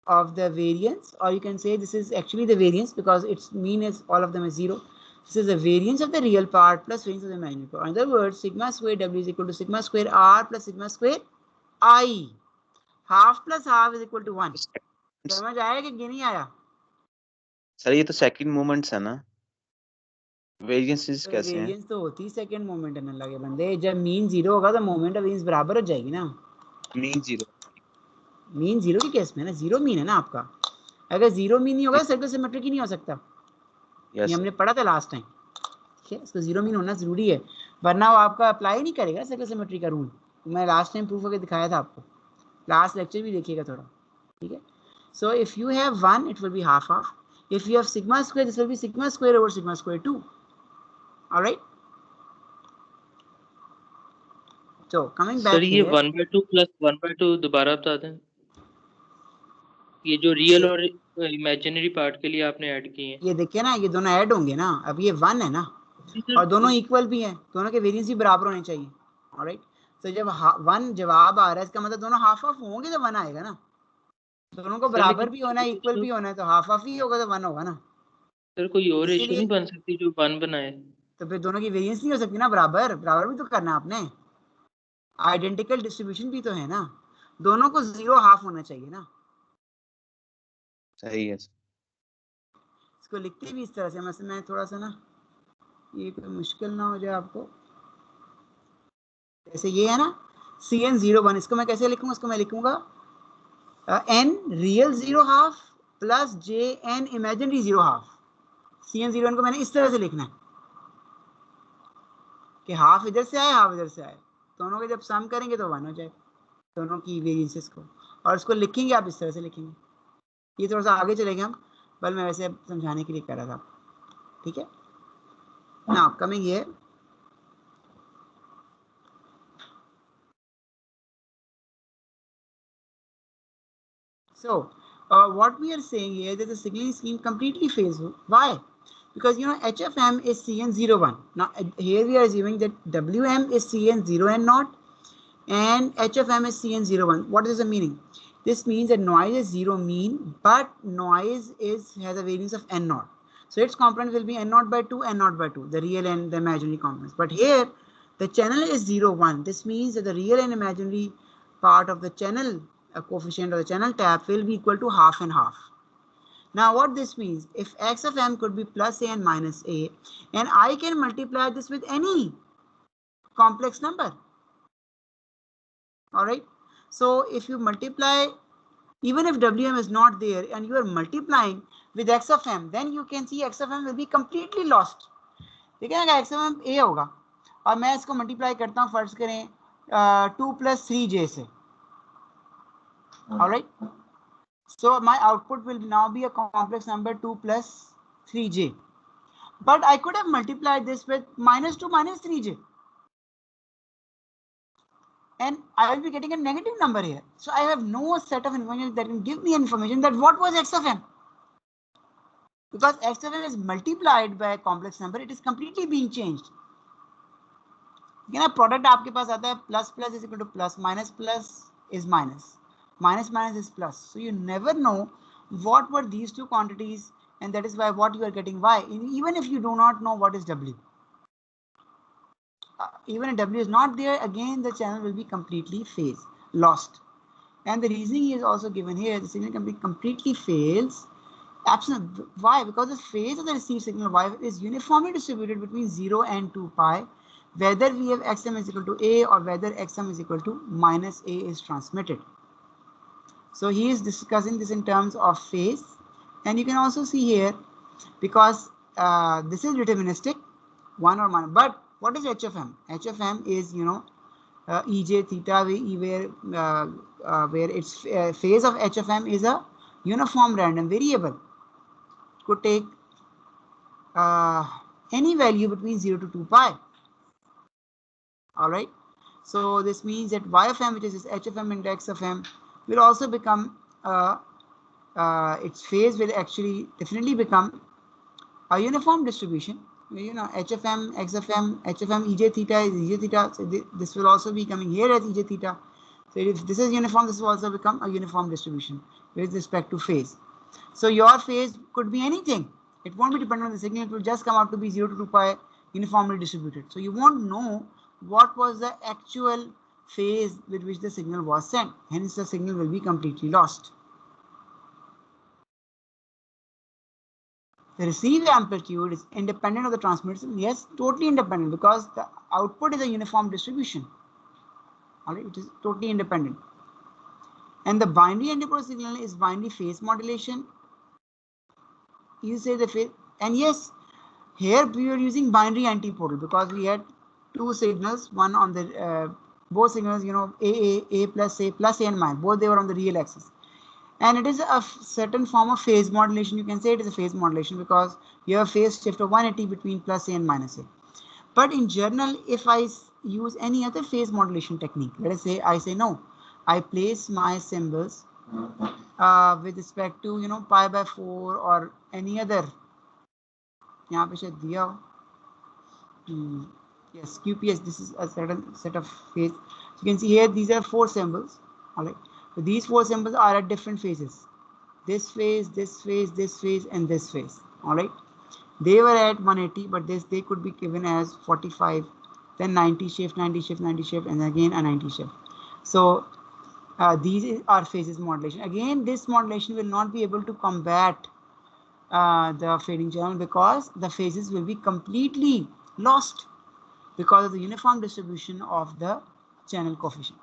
of the variance, or you can say this is actually the variance because its mean is all of them is 0. This is the variance of the real part plus variance of the imaginary part. In other words, sigma square W is equal to sigma square R plus sigma square I. Half plus half is equal to 1. समझ आया कि नहीं आया? Sir ये तो second moments है ना, variances कैसे हैं? वेरिएंस तो होती है सेकंड मोमेंट है ना लगे बंदे. जब मीन 0 होगा तो मोमेंट और वेरिएंस बराबर हो जाएगी ना. मीन 0 की केस में ना 0 मीन है ना आपका. अगर 0 मीन नहीं होगा तो सर्कुलर सिमेट्रिक ही नहीं हो सकता. ये हमने पढ़ा था लास्ट टाइम, ठीक है. इसको 0 मीन होना जरूरी है, वरना वो आपका अप्लाई नहीं करेगा सर्कुलर सिमेट्रिक का रूल. मैं लास्ट टाइम प्रूफ करके दिखाया था आपको, लास्ट लेक्चर भी देखिएगा थोड़ा, ठीक है. So if you have 1, it will be half. If you have sigma square, this will be sigma square over sigma square 2. All right. So coming back sir ये 1/2 plus 1/2 दोबारा बता दें. ये जो रियल और इमेजिनरी पार्ट के लिए आपने ऐड किए हैं, ये देखिए ना, ये दोनों ऐड होंगे ना. अब ये 1 है ना, और दोनों इक्वल भी हैं, दोनों के वेरिएंस भी बराबर होने चाहिए. ऑलराइट. तो जब 1 जवाब आ रहा है, इसका मतलब दोनों हाफ हाफ होंगे तो 1 आएगा ना. दोनों को बराबर भी होना है, इक्वल भी होना है, तो हाफ हाफ ही होगा तो 1 होगा ना. सर कोई और रेशियो नहीं बन सकती जो 1 बनाए? तो फिर दोनों की वेरिएंस नहीं हो सकती ना, बराबर भी तो करना है आपने. आइडेंटिकल डिस्ट्रीब्यूशन भी तो है ना. दोनों को 0 हाफ होना चाहिए ना। सही है। इसको लिखते भी इस तरह से, मैं थोड़ा सा ना, ये कोई मुश्किल ना हो जाए आपको। जैसे ये है ना CN01, इसको मैं कैसे लिखूंगा? इसको मैं लिखूंगा n real 0 half plus JN imaginary 0 half. CN01 को मैंने इस तरह से लिखना है कि हाफ इधर से आए, हाफ इधर से आए, दोनों के जब सम करेंगे तो 1 हो जाए, दोनों की वेरिएंसेस को। और इसको लिखेंगे आप इस तरह से लिखेंगे। ये थोड़ा सा आगे चलेंगे हम, बल मैं वैसे समझाने के लिए कह रहा था, ठीक है। Now coming here, so what we are saying here that the signaling scheme completely fails. Why? Because HFM is CN01. Now here we are assuming that WM is CN0 and not, and HFM is CN01. What is the meaning? This means that noise is 0 mean, but noise has a variance of n naught. So its components will be n naught by 2, n naught by 2, the real and the imaginary components. But here the channel is 0, 1. This means that the real and imaginary part of the channel coefficient of the channel tap will be equal to half and half. Now what this means, if x of m could be plus a and minus a, and I can multiply this with any complex number. All right. So if you multiply, even if Wm is not there and you are multiplying with x of m, then you can see x of m will be completely lost. ठीक है ना, x of m a होगा और मैं इसको multiply करता हूँ, फर्ज करें 2 + 3j से. All right. So my output will now be a complex number 2 + 3j. But I could have multiplied this with -2 - 3j. And I will be getting a negative number here. So I have no set of information that can give me information that what was x of m. Because x of m is multiplied by a complex number, it is completely being changed. You know, product आपके पास आता है plus plus is equal to plus, minus plus is minus, minus minus is plus. So you never know what were these two quantities, and that is why what you are getting y, even if you do not know what is w. Even if w is not there, again the channel will be completely phase lost. And the reasoning is also given here. The signal can be completely fails. Absent. Why? Because the phase of the received signal y is uniformly distributed between 0 and 2 pi, whether we have xm is equal to a or whether xm is equal to minus a is transmitted. So he is discussing this in terms of phase, and you can also see here, because this is deterministic, 1 or minus. But what is HFM? HFM is EJ theta, where its phase of HFM is a uniform random variable. Could take any value between 0 to 2 pi. All right. So this means that y of m, which is h of m into x of m, will also become its phase will actually definitely become a uniform distribution. H of m, x of m, h of m, ej theta is ej theta. So this will also be coming here as ej theta. So if this is uniform, this will also become a uniform distribution with respect to phase. So your phase could be anything. It won't be dependent on the signal. It will just come out to be 0 to 2 pi uniformly distributed. So you won't know what was the actual phase with which the signal was sent. Hence the signal will be completely lost. The received amplitude is independent of the transmitted signal. Yes, totally independent, because the output is a uniform distribution. All right, it is totally independent. And the binary antipodal signal is binary phase modulation. You say the phase, and yes, here we are using binary antipodal because we had two signals, one on the both signals, a plus a and minus, both they were on the real axis. And it is a certain form of phase modulation. You can say it is a phase modulation because you have a phase shift of 180 between plus a and minus a. But in general, if I use any other phase modulation technique, let us say I say no, I place my symbols with respect to pi by 4 or any other. यहाँ पे शायद दिया हो. Yes, QPS, this is a certain set of phase. You can see here these are 4 symbols. All right. So these 4 symbols are at different phases. This phase, this phase, this phase, and this phase. All right. They were at 180, but they could be given as 45, then 90 shift, 90 shift, 90 shift, and again a 90 shift. So These are phases modulation. Again, this modulation will not be able to combat the fading channel because the phases will be completely lost because of the uniform distribution of the channel coefficient.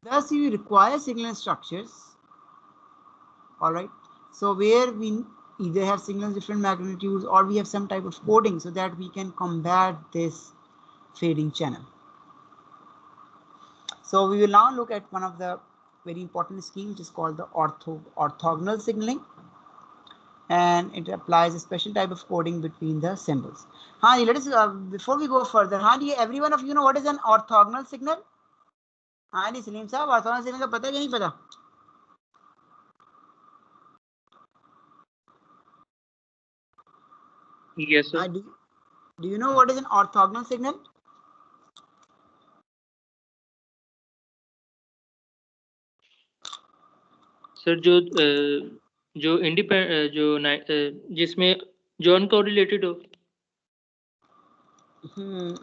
Thus, you require signal structures. All right. So where we either have signals different magnitudes or we have some type of coding so that we can combat this fading channel. So we will now look at one of the very important schemes, which is called the orthogonal signaling, and it applies a special type of coding between the symbols. Let us before we go further, every one of you know what is an orthogonal signal? Salim साहब, orthogonal signal का पता है कि नहीं पता? Yes, sir. Do you know what is an orthogonal signal? Sir जो independent जिसमें जो अनकोरिलेटेड हो.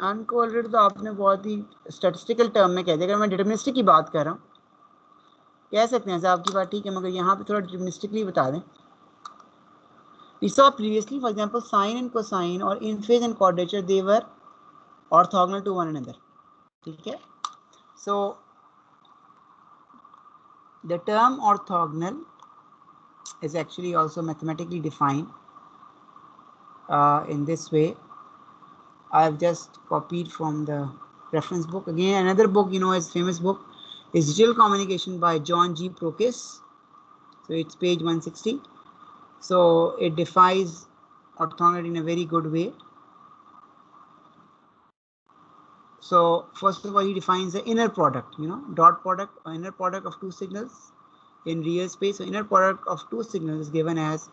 अनकोरिलेटेड तो आपने बहुत ही स्टैटिस्टिकल टर्म में कह दिया. अगर मैं डिटरमिनिस्टिक की बात कर रहा हूँ कह सकते हैं साहब की बात ठीक है, मगर यहाँ पे थोड़ा डिटरमिनिस्टिकली बता दें. We saw previously, for example, sine and cosine or in phase and quadrature, they were orthogonal to one another. Okay, so the term orthogonal is actually also mathematically defined in this way. I have just copied from the reference book. Again, another book, you know, is famous book is Digital Communication by John G. Prokis. So it's page 160. So it defines orthogonality in a very good way. So first of all, he defines the inner product, you know, dot product or inner product of two signals in real space. So inner product of two signals is given as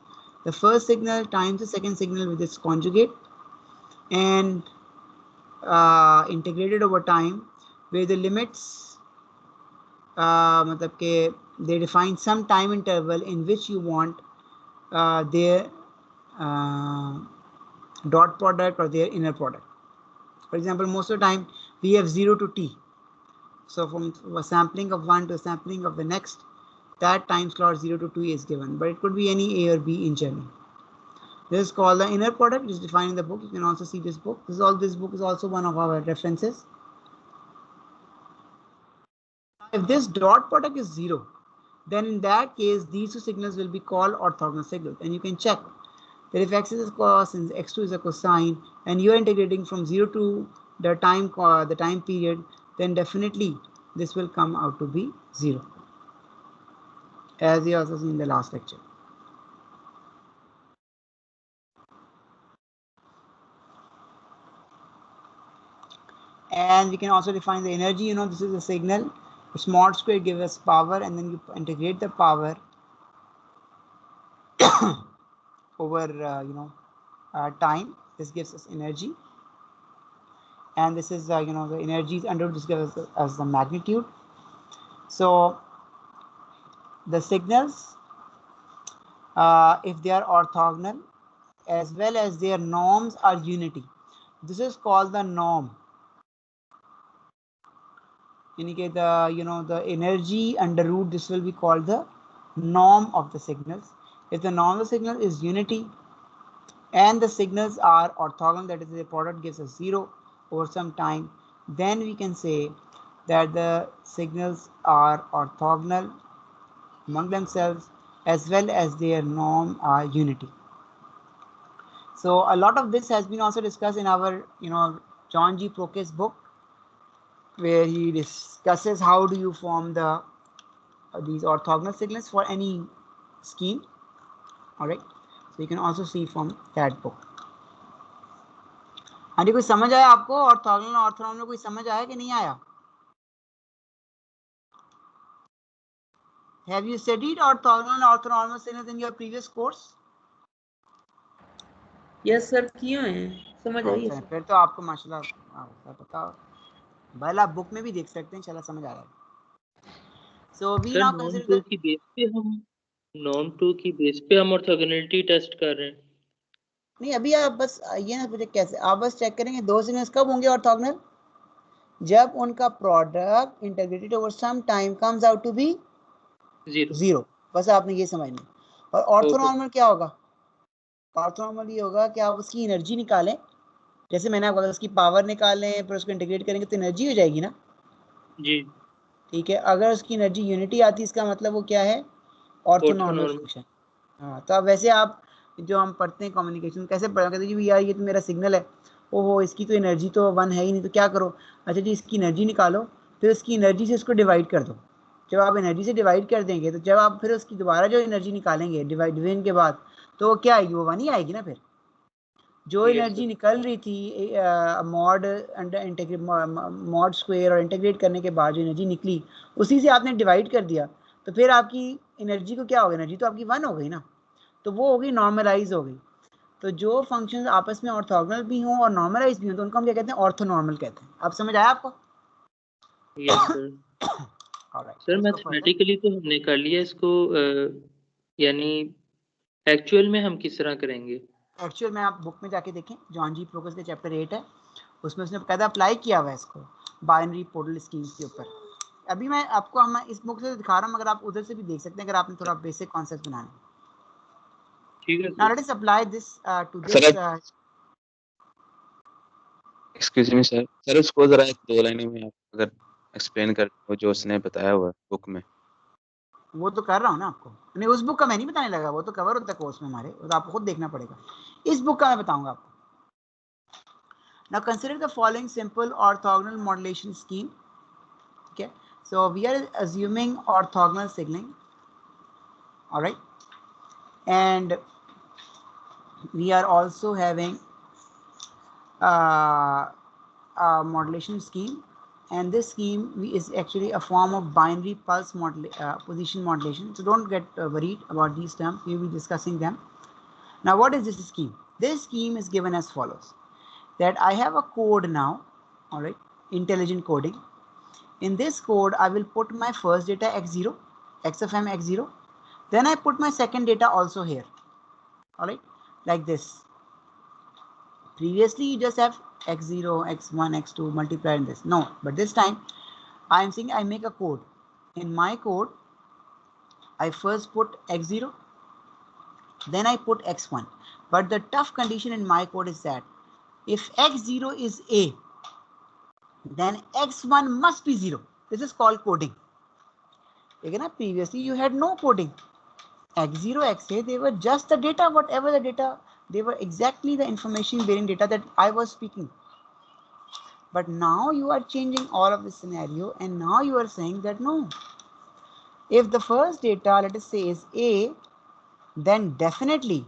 the first signal times the second signal with its conjugate and integrated over time, where the limits they define some time interval in which you want their dot product or their inner product. For example, most of the time we have 0 to t. So from a sampling of one to a sampling of the next, that time slot 0 to 2 is given, but it could be any A or B in general. This is called the inner product. It is defined in the book. You can also see this book. This book is also one of our references. If this dot product is 0, then in that case these two signals will be called orthogonal signals, and you can check that if x is a cos and x2 is a cosine, and you are integrating from 0 to the time period, then definitely this will come out to be 0, as we also seen in the last lecture. And we can also define the energy. You know, this is a signal. Its mod square gives us power, and then you integrate the power over time. This gives us energy, and this is the energy is under this gives us as the magnitude. So the signals, if they are orthogonal as well as their norms are unity, this is called the norm. Indicate the energy under root, this will be called the norm of the signals. If the norm of the signal is unity and the signals are orthogonal, that is the product gives us 0 over some time, then we can say that the signals are orthogonal among themselves as well as their norm are unity. So a lot of this has been also discussed in our John G. Prokis book, where he discusses how do you form these orthogonal signals for any scheme. All right, so you can also see from that book. हाँ जी, कोई समझ आया आपको orthogonal orthonormal में? कोई समझ आया कि नहीं आया? Have you studied orthogonal and orthonormal signals in your previous course? Yes sir, किए हैं, समझ आई है. फिर तो आपको माशाल्लाह पता भला बुक में भी देख सकते हैं, चला समझ आ रहा है. So we now consider norm 2 की बेस पे हम ऑर्थोगोनैलिटी टेस्ट कर रहे हैं. नहीं अभी आप बस ये ना पूछे कैसे, आप बस चेक करेंगे दो सिग्नल्स कब होंगे ऑर्थोगोनल, जब उनका product integrated over some time comes out to be zero. बस आपने ये समझना। और ऑर्थोनॉर्मल क्या होगा, ऑर्थोनॉर्मल ये होगा कि आप उसकी एनर्जी निकालें, जैसे मैंने आपको उसकी पावर निकालें फिर उसको इंटीग्रेट करेंगे तो एनर्जी हो जाएगी ना जी। ठीक है, अगर उसकी एनर्जी यूनिटी आती है इसका मतलब वो क्या है, ऑर्थोनॉर्मल फंक्शन। हाँ तो अब वैसे आप जो हम पढ़ते हैं कम्युनिकेशन कैसे पढ़ा कहते हैं जी यार ये तो मेरा सिग्नल है, ओहो इसकी तो एनर्जी तो 1 है ही नहीं, तो क्या करो, अच्छा जी इसकी एनर्जी निकालो, फिर उसकी एनर्जी से उसको डिवाइड कर दो। जब आप एनर्जी से डिवाइड कर देंगे तो जब आप फिर उसकी दोबारा जो एनर्जी निकालेंगे डिवीजन के बाद, तो वो क्या आएगी, वो 1 ही आएगी ना। फिर जो एनर्जी निकल रही थी मॉड इंटीग्रेट मॉड स्क्वायर और इंटीग्रेट करने के बाद जो एनर्जी निकली उसी से आपने डिवाइड कर दिया, तो फिर आपकी एनर्जी को क्या होगा, एनर्जी तो आपकी 1 हो गई ना, तो वो हो गई नॉर्मलाइज हो गई। तो जो फंक्शंस आपस में ऑर्थोगोनल भी हों और नॉर्मलाइज भी हों तो उनको हम क्या कहते हैं, ऑर्थोनॉर्मल कहते हैं। आप समझ आया आपको? Yes sir. सर मैथमेटिकली तो हमने कर लिया इसको, यानी एक्चुअल में हम किस तरह करेंगे? एक्चुअल में आप बुक में जाके देखें, जॉन जी प्रोग्रेस के चैप्टर 8 है, उसमें उसने कायदा अप्लाई किया हुआ है इसको बाइनरी पोर्टल स्कीम्स के ऊपर। अभी मैं आपको हम इस बुक से दिखा रहा हूँ, मगर आप उधर से भी देख सकते हैं अगर आपने थोड़ा बेसिक कॉन्सेप्ट बनाने। ठीक है now sir. Let us apply this to this. Excuse me sir, sir उसको जरा एक दो लाइनों में आप अगर एक्सप्लेन कर दो जो उसने बताया हुआ है बुक में। वो तो कर रहा हूँ ना आपको, नहीं उस बुक का मैं नहीं बताने लगा, वो तो कवर होता है कोर्स में हमारे, वो तो आपको खुद देखना पड़ेगा। इस बुक का मैं बताऊंगा आपको। Now consider the following simple orthogonal modulation scheme. Okay, so we are assuming orthogonal signaling, all right, and we are also having a modulation scheme, and this scheme is actually a form of binary pulse position modulation. So don't get worried about these terms, we will be discussing them. Now what is this scheme? This scheme is given as follows, that I have a code now, all right, intelligent coding. In this code I will put my first data x0, x of m x0, then I put my second data also here, all right, like this. Previously you just have x0 x1 x2 multiplied in this, no, but this time I am saying I make a code. In my code I first put x0, then I put x1, but the tough condition in my code is that if x0 is a, then x1 must be 0. This is called coding. Again, previously you had no coding. x0 xa, they were just the data, whatever the data, they were exactly the information bearing data that I was speaking. But now you are changing all of this scenario, and now you are saying that no, if the first data, let us say, is a, then definitely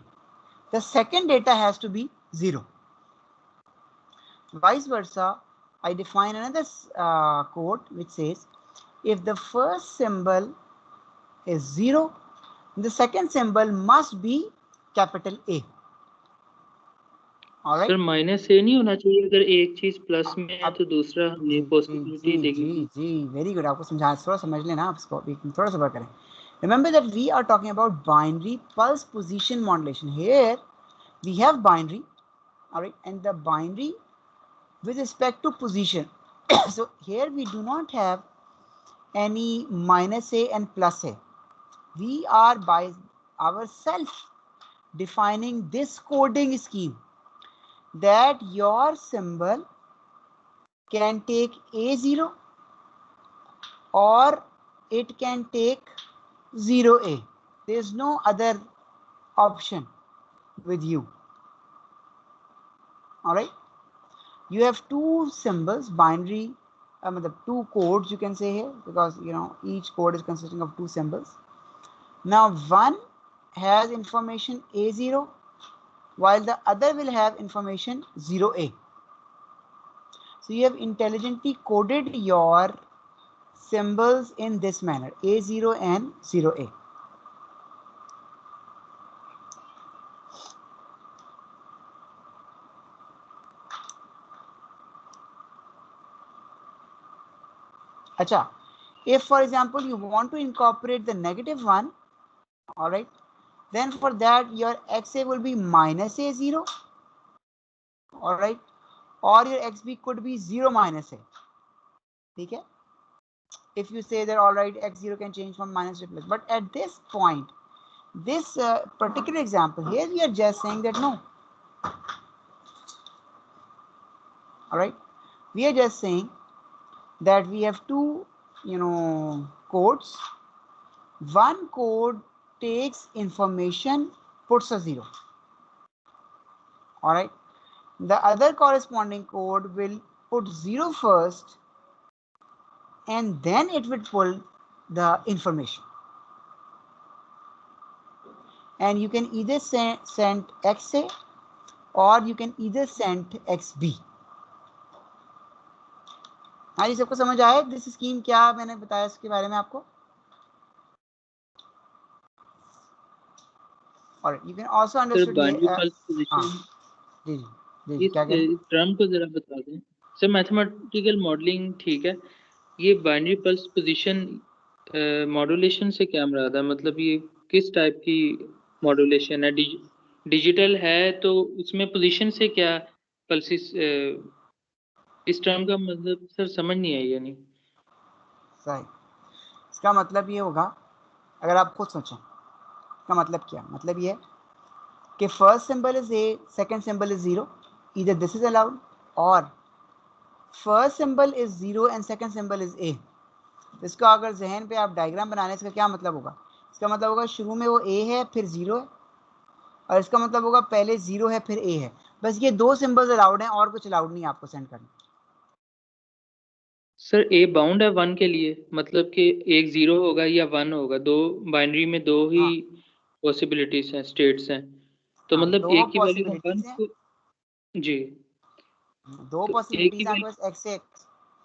the second data has to be 0. Vice versa, I define another code which says if the first symbol is 0, the second symbol must be capital A. All right? Sir minus a नहीं होना चाहिए, अगर एक चीज plus में है तो दूसरा हमें पॉसिबिलिटी देगी। जी वेरी गुड, आपको समझा, थोड़ा समझ लेना आप इसको, थोड़ा सा करें। Remember that we are talking about binary pulse position modulation. Here we have binary, all right, and the binary with respect to position. So here we do not have any minus a and plus a. We are by ourselves defining this coding scheme that your symbol can take a0 or it can take 0a. There is no other option with you. All right, you have two symbols, binary, the two codes you can say here, because you know each code is consisting of two symbols. Now one has information a0 while the other will have information 0a. So you have intelligently coded your symbols in this manner, a0 and 0a. Acha, if for example you want to incorporate the negative one, all right, then for that your XA will be minus A0, all right, or your XB could be 0 minus A. Okay, if you say that all right, X0 can change from minus to plus, but at this point, this particular example here, we are just saying that no, all right, we are just saying that we have two, codes. One code takes information, puts a 0, all right. The other corresponding code will put 0 first and then it will pull the information, and you can either send XA or you can either send XB. हाँ जी, सबको समझ आया this scheme क्या मैंने बताया इसके बारे में आपको? और you can also understood binary pulse position, जी जी जी क्या कह रहे हैं? इस टर्म को जरा बता दें सर। मैथमेटिकल मॉडलिंग ठीक है, ये बाइनरी पल्स पोजीशन मॉड्यूलेशन से क्या मुराद है? मतलब ये किस टाइप की मॉड्यूलेशन है? डिजिटल है तो उसमें पोजीशन से क्या पल्सिस, इस टर्म का मतलब सर समझ नहीं आई यानी। सही, इसका मतलब ये होगा, अगर आप खुद सोचें इसका मतलब क्या, मतलब ये कि first symbol is a, second symbol is 0, either this is allowed or first symbol is 0 and second symbol is a. इसका अगर जहन पे आप डायग्राम बनाने, इसका क्या मतलब होगा? इसका मतलब होगा शुरू में वो a है फिर 0 है, और इसका मतलब होगा पहले 0 है फिर a है। बस ये दो सिंबल्स अलाउड हैं और कुछ अलाउड नहीं है आपको सेंड करना। सर ए बाउंड है 1 के लिए, मतलब कि एक 0 होगा या 1 होगा, दो बाइनरी में दो ही पॉसिबिलिटीज हैं, स्टेट्स हैं, तो मतलब दो एक की वैल्यू 1 पॉसिबिलिटीज हैं, जी, दो तो एक पॉसिबिलिटीज की हैं आपके पास, एक्स से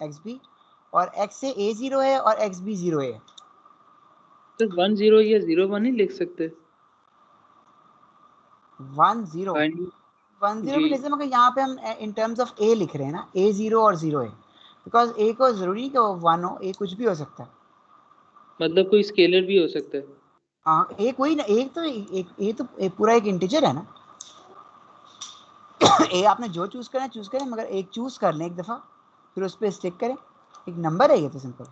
एक्स बी, और एक्स से ए 0 है और एक्स बी 0 है। सर 1 0 या 0 1 ही लिख सकते 1 0 1 0 भी लिख सकते, मगर यहाँ पे हम इन टर्म्स ऑफ ए लिख रहे हैं ना, ए 0 और 0 है, बिकॉज ए को जरूरी नहीं कि वो 1 हो, ए कुछ भी हो सकता है। मतलब कोई स्केलर भी हो सकता है। हाँ, ए कोई ना, एक तो एक पूरा एक इंटीजर है ना। ए आपने जो चूज करना है चूज करें, मगर एक चूज कर लें एक दफा, फिर उस पर स्टिक करें, एक नंबर है ये तो सिंपल।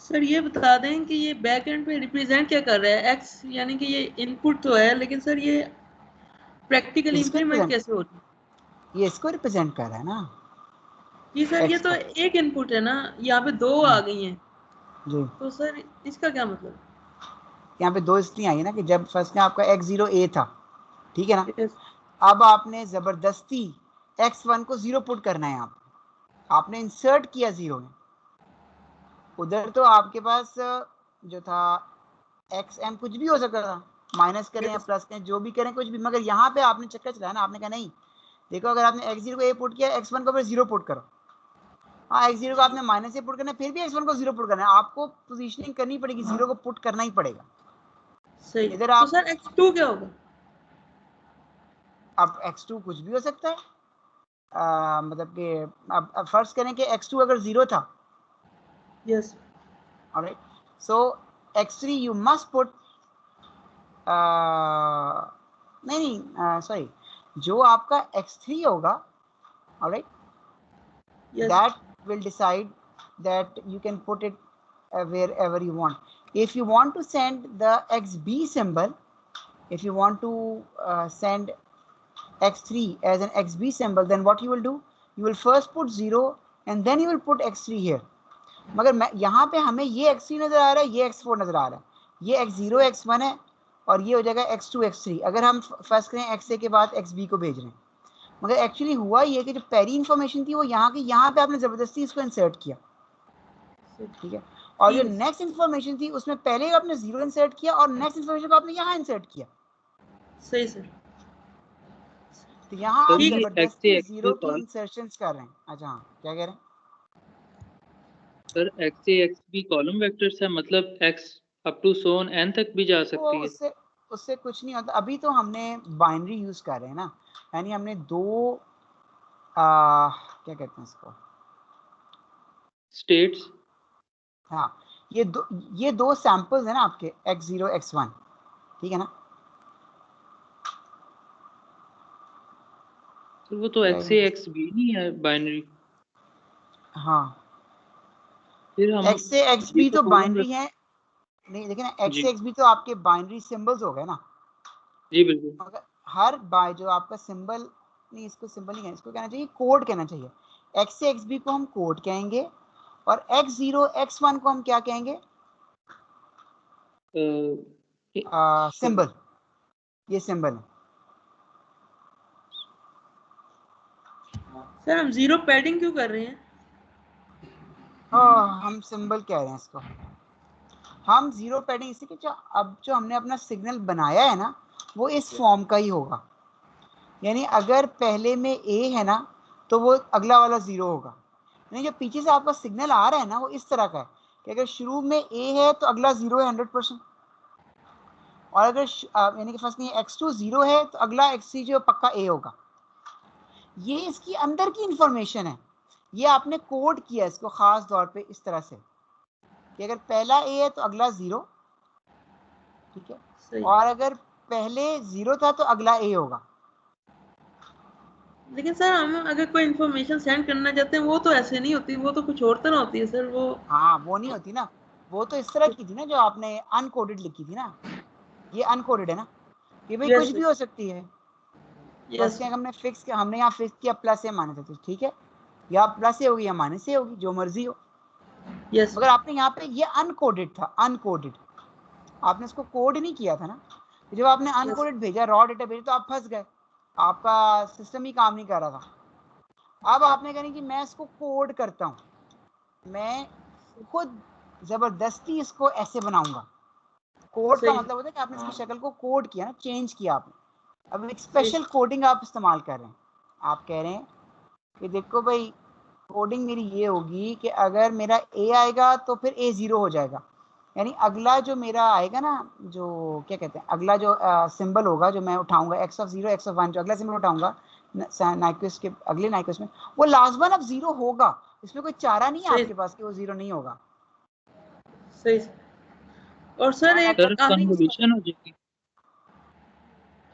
सर ये बता दें कि ये बैक एंड पे रिप्रेजेंट क्या कर रहा है? एक्स यानी कि ये इनपुट तो है, लेकिन सर ये प्रैक्टिकल इंप्लीमेंट कैसे हो रही है? ये इसको रिप्रेजेंट कर रहा है ना जी सर, ये X तो को। एक इनपुट है ना, यहाँ पे दो आ गई हैं, जी, तो सर इसका क्या मतलब? यहाँ पे दो इसलिए आई है ना कि जब फर्स्ट में आपका x0 a था, ठीक है ना, यस अब आपने जबरदस्ती x1 को 0 पुट करना है, यहाँ पे आपने इंसर्ट किया 0 में। उधर तो आपके पास जो था xm कुछ भी हो सकता था, माइनस करें या प्लस करें, जो भी करें कुछ भी, मगर यहाँ पे आपने चक्कर चलाया ना, आपने कहा नहीं देखो, अगर आपने x0 को a पुट किया, x1 को फिर 0 पुट करो। हाँ, x0 को आपने माइनस ए पुट करना है, फिर भी x1 को 0 पुट करना है, आपको पोजीशनिंग करनी पड़ेगी, 0 को पुट करना ही पड़ेगा। सही, इधर तो आप सर x2 क्या होगा? अब x2 कुछ भी हो सकता है, मतलब कि अब फर्ज करें कि x2 अगर 0 था, yes alright, so x3 you must put, नहीं सॉरी, जो आपका x3 होगा, alright, yes that will decide that you can put it wherever you want. If you want to send the xb symbol, if you want to send x3 as an xb symbol, then what you will do, you will first put 0 and then you will put x3 here. मगर मैं यहाँ पे हमें ये x3 नजर आ रहा है, ये x4 नजर आ रहा है, ये x0 x1 है और ये हो जाएगा x2 x3, अगर हम फर्स्ट करें xa के बाद xb को भेज रहे हैं। मगर एक्चुअली हुआ ये कि जो पहली इंफॉर्मेशन थी वो यहाँ की, यहाँ पे आपने जबरदस्ती इसको इंसर्ट किया, ठीक है, और जो नेक्स्ट इंफॉर्मेशन थी उसमें पहले आपने 0 इंसर्ट किया और नेक्स्ट इंफॉर्मेशन को आपने यहाँ इंसर्ट किया। सही सर, तो यहाँ आप ये जबरदस्ती XA 0 की इंसर्शंस कर रहे हैं। अच्छा हाँ, क्या कह रहे हैं sir? XA XB column vectors है, मतलब x up to so on n तक भी जा तो सकती है। उससे उससे कुछ नहीं होता, अभी तो हमने बाइनरी यूज कर रहे हैं ना, यानी हमने दो क्या कहते हैं इसको, स्टेट्स, हाँ, ये दो सैंपल्स है ना आपके x0 x1, ठीक है ना। तो वो तो x a x b नहीं है बाइनरी। हाँ, फिर हम x से x ये b तो प्रॉब्लम बाइनरी है नहीं, लेकिन x जी से x b तो आपके बाइनरी सिंबल्स हो गए ना। जी बिल्कुल। अगर हर बाय जो आपका सिंबल, नहीं इसको सिंबल नहीं कहना, इसको कहना चाहिए कोड कहना चाहिए। x से x b को हम कोड कहेंगे और x0 x1 को हम क्या कहेंगे, सिंबल। ये सिंबल है। सर हम जीरो पैडिंग क्यों कर रहे हैं? हम सिंबल कह रहे हैं इसको। हम जीरो पैडिंग इसलिए कि अब जो हमने अपना सिग्नल बनाया है ना वो इस फॉर्म का ही होगा। यानी अगर पहले में a है ना तो वो अगला वाला 0 होगा। यानी जो पीछे से आपका सिग्नल आ रहा है ना वो इस तरह का है कि अगर शुरू में a है तो अगला 0 है 100%। और अगर यानी कि फर्स्ट में x2 0 है तो अगला x3 जो पक्का a होगा। ये इसकी अंदर की इंफॉर्मेशन है। ये आपने कोड किया इसको खास तौर पे इस तरह से कि अगर पहला a है तो अगला 0, ठीक है। सही। और अगर पहले 0 था तो अगला a होगा। लेकिन सर हम अगर कोई इन्फॉर्मेशन सेंड करना चाहते हैं वो तो ऐसे नहीं होती, वो तो कुछ और तरह होती है सर वो। हाँ वो नहीं होती ना, वो तो इस तरह की थी ना जो आपने अनकोडेड लिखी थी ना। ये अनकोडेड है ना कि भाई कुछ यस भी हो सकती है। बस यस क्या हमने फिक्स किया, हमने यहाँ फिक्स किया प्लस ए माइनस है, ठीक है। या प्लस ए होगी या माइनस ए होगी, जो मर्जी हो। यस। मगर आपने यहाँ पे ये अनकोडेड था, अनकोडेड। आपने इसको कोड नहीं किया था ना। तो जब आपने अनकोडेड भेजा, रॉ डेटा भेजा, तो आप फंस गए, आपका सिस्टम ही काम नहीं कर रहा था। अब आपने कहना कि मैं इसको कोड करता हूँ, मैं खुद जबरदस्ती इसको ऐसे बनाऊंगा। कोड का सही मतलब होता है कि आपने इसकी शक्ल को कोड किया ना, चेंज किया आपने। अब एक सही स्पेशल कोडिंग आप इस्तेमाल कर रहे हैं। आप कह रहे हैं कि देखो भाई कोडिंग मेरी ये होगी कि अगर मेरा ए आएगा तो फिर ए 0 हो जाएगा। यानी अगला जो मेरा आएगा ना, जो क्या कहते हैं, अगला जो सिंबल होगा जो मैं उठाऊंगा x of 0 x of 1, जो अगला सिंबल उठाऊंगा नाइक्विस्ट के अगले नाइक्विस्ट में, वो लाजमन अब 0 होगा। इसमें कोई चारा नहीं है सही आपके पास कि वो 0 नहीं होगा। सही। और सर एंड एक सर अभी कन्वोल्यूशन हो जाएगी।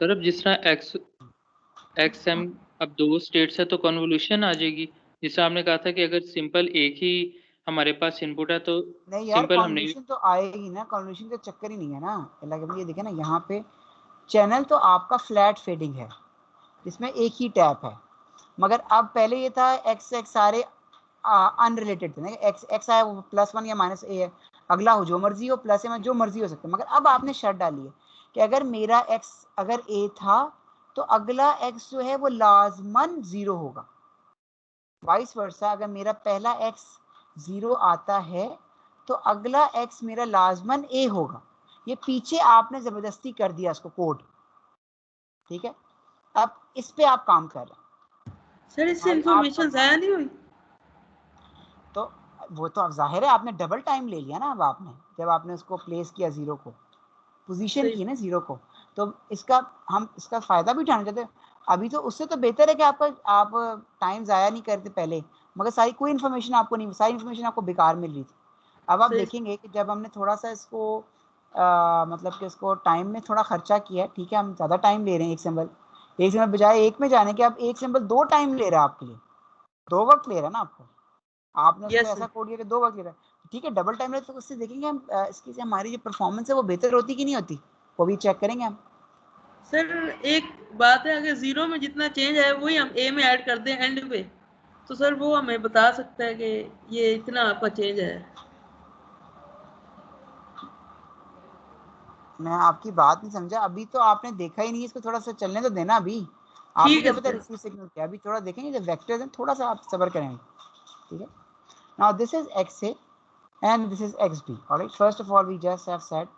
सर अब जिस तरह एक्स एम अब दो स्टेट्स है तो कन्वोल्यूशन आ जाएगी। जिससे आपने कहा था कि अगर सिंपल एक ही हमारे पास इनपुट है तो नहीं यार, सिंपल हमने कॉन्वोल्यूशन तो आएगी ना, कॉन्वोल्यूशन का चक्कर ही नहीं है ना। मतलब ये देखे ना यहाँ पे चैनल तो आपका फ्लैट फेडिंग है जिसमें एक ही टैप है। मगर अब पहले ये था एक्स एक्स सारे अनरिलेटेड थे ना, एक्स एक्स आया वो +1 या -a है, अगला हो जो मर्जी हो, प्लस में जो मर्जी हो सकता है। मगर अब आपने शर्त डाली है कि अगर मेरा एक्स अगर a था तो अगला एक्स जो है वो लाजमन 0 होगा। वाइस वर्सा, अगर मेरा पहला एक्स 0 आता है तो अगला एक्स मेरा लाजमन a होगा। ये पीछे आपने जबरदस्ती कर दिया इसको कोड, ठीक है। अब इस पे आप काम कर रहे हैं सर इससे भाई। इन्फॉर्मेशन जाया नहीं हुई? तो वो तो अब जाहिर है आपने डबल टाइम ले लिया ना। अब आपने जब आपने उसको प्लेस किया 0 को, पोजीशन सही की ना 0 को, तो इसका हम इसका फायदा भी उठाना चाहते हैं। अभी तो उससे तो बेहतर है कि आप टाइम ज़ाया नहीं करते पहले, मगर सारी कोई इन्फॉर्मेशन आपको नहीं, सारी इन्फॉर्मेशन आपको बेकार मिल रही थी। अब आप सही देखेंगे कि जब हमने थोड़ा सा इसको मतलब कि इसको टाइम में थोड़ा खर्चा किया है, ठीक है, हम ज़्यादा टाइम ले रहे हैं एक सिंबल बजाय एक में जाने के, अब एक सिंबल 2 टाइम ले रहा है आपके लिए, 2 वक्त ले रहा है ना आपको। आपने उसको यस ऐसा कोड किया कि 2 वक्त ले रहा है, ठीक है, डबल टाइम रहता तो उससे देखेंगे हम इसकी से हमारी जो परफॉर्मेंस है वो बेहतर होती कि नहीं होती, वो भी चेक करेंगे हम। सर एक बात है, अगर जीरो में जितना चेंज है वही हम ए में ऐड कर दें एंड पे, तो सर वो हमें बता सकता है कि ये इतना आपका चेंज है। मैं आपकी बात नहीं समझा, अभी तो आपने देखा ही नहीं, इसको थोड़ा सा चलने तो देना। अभी आपने ठीक क्या है पता सर। रिसीव सिग्नल किया, अभी थोड़ा देखेंगे जो वेक्टर्स हैं, थोड़ा सा आप सब्र करेंगे, ठीक है। Now this is x A and this is xb. All right, first of all we just have said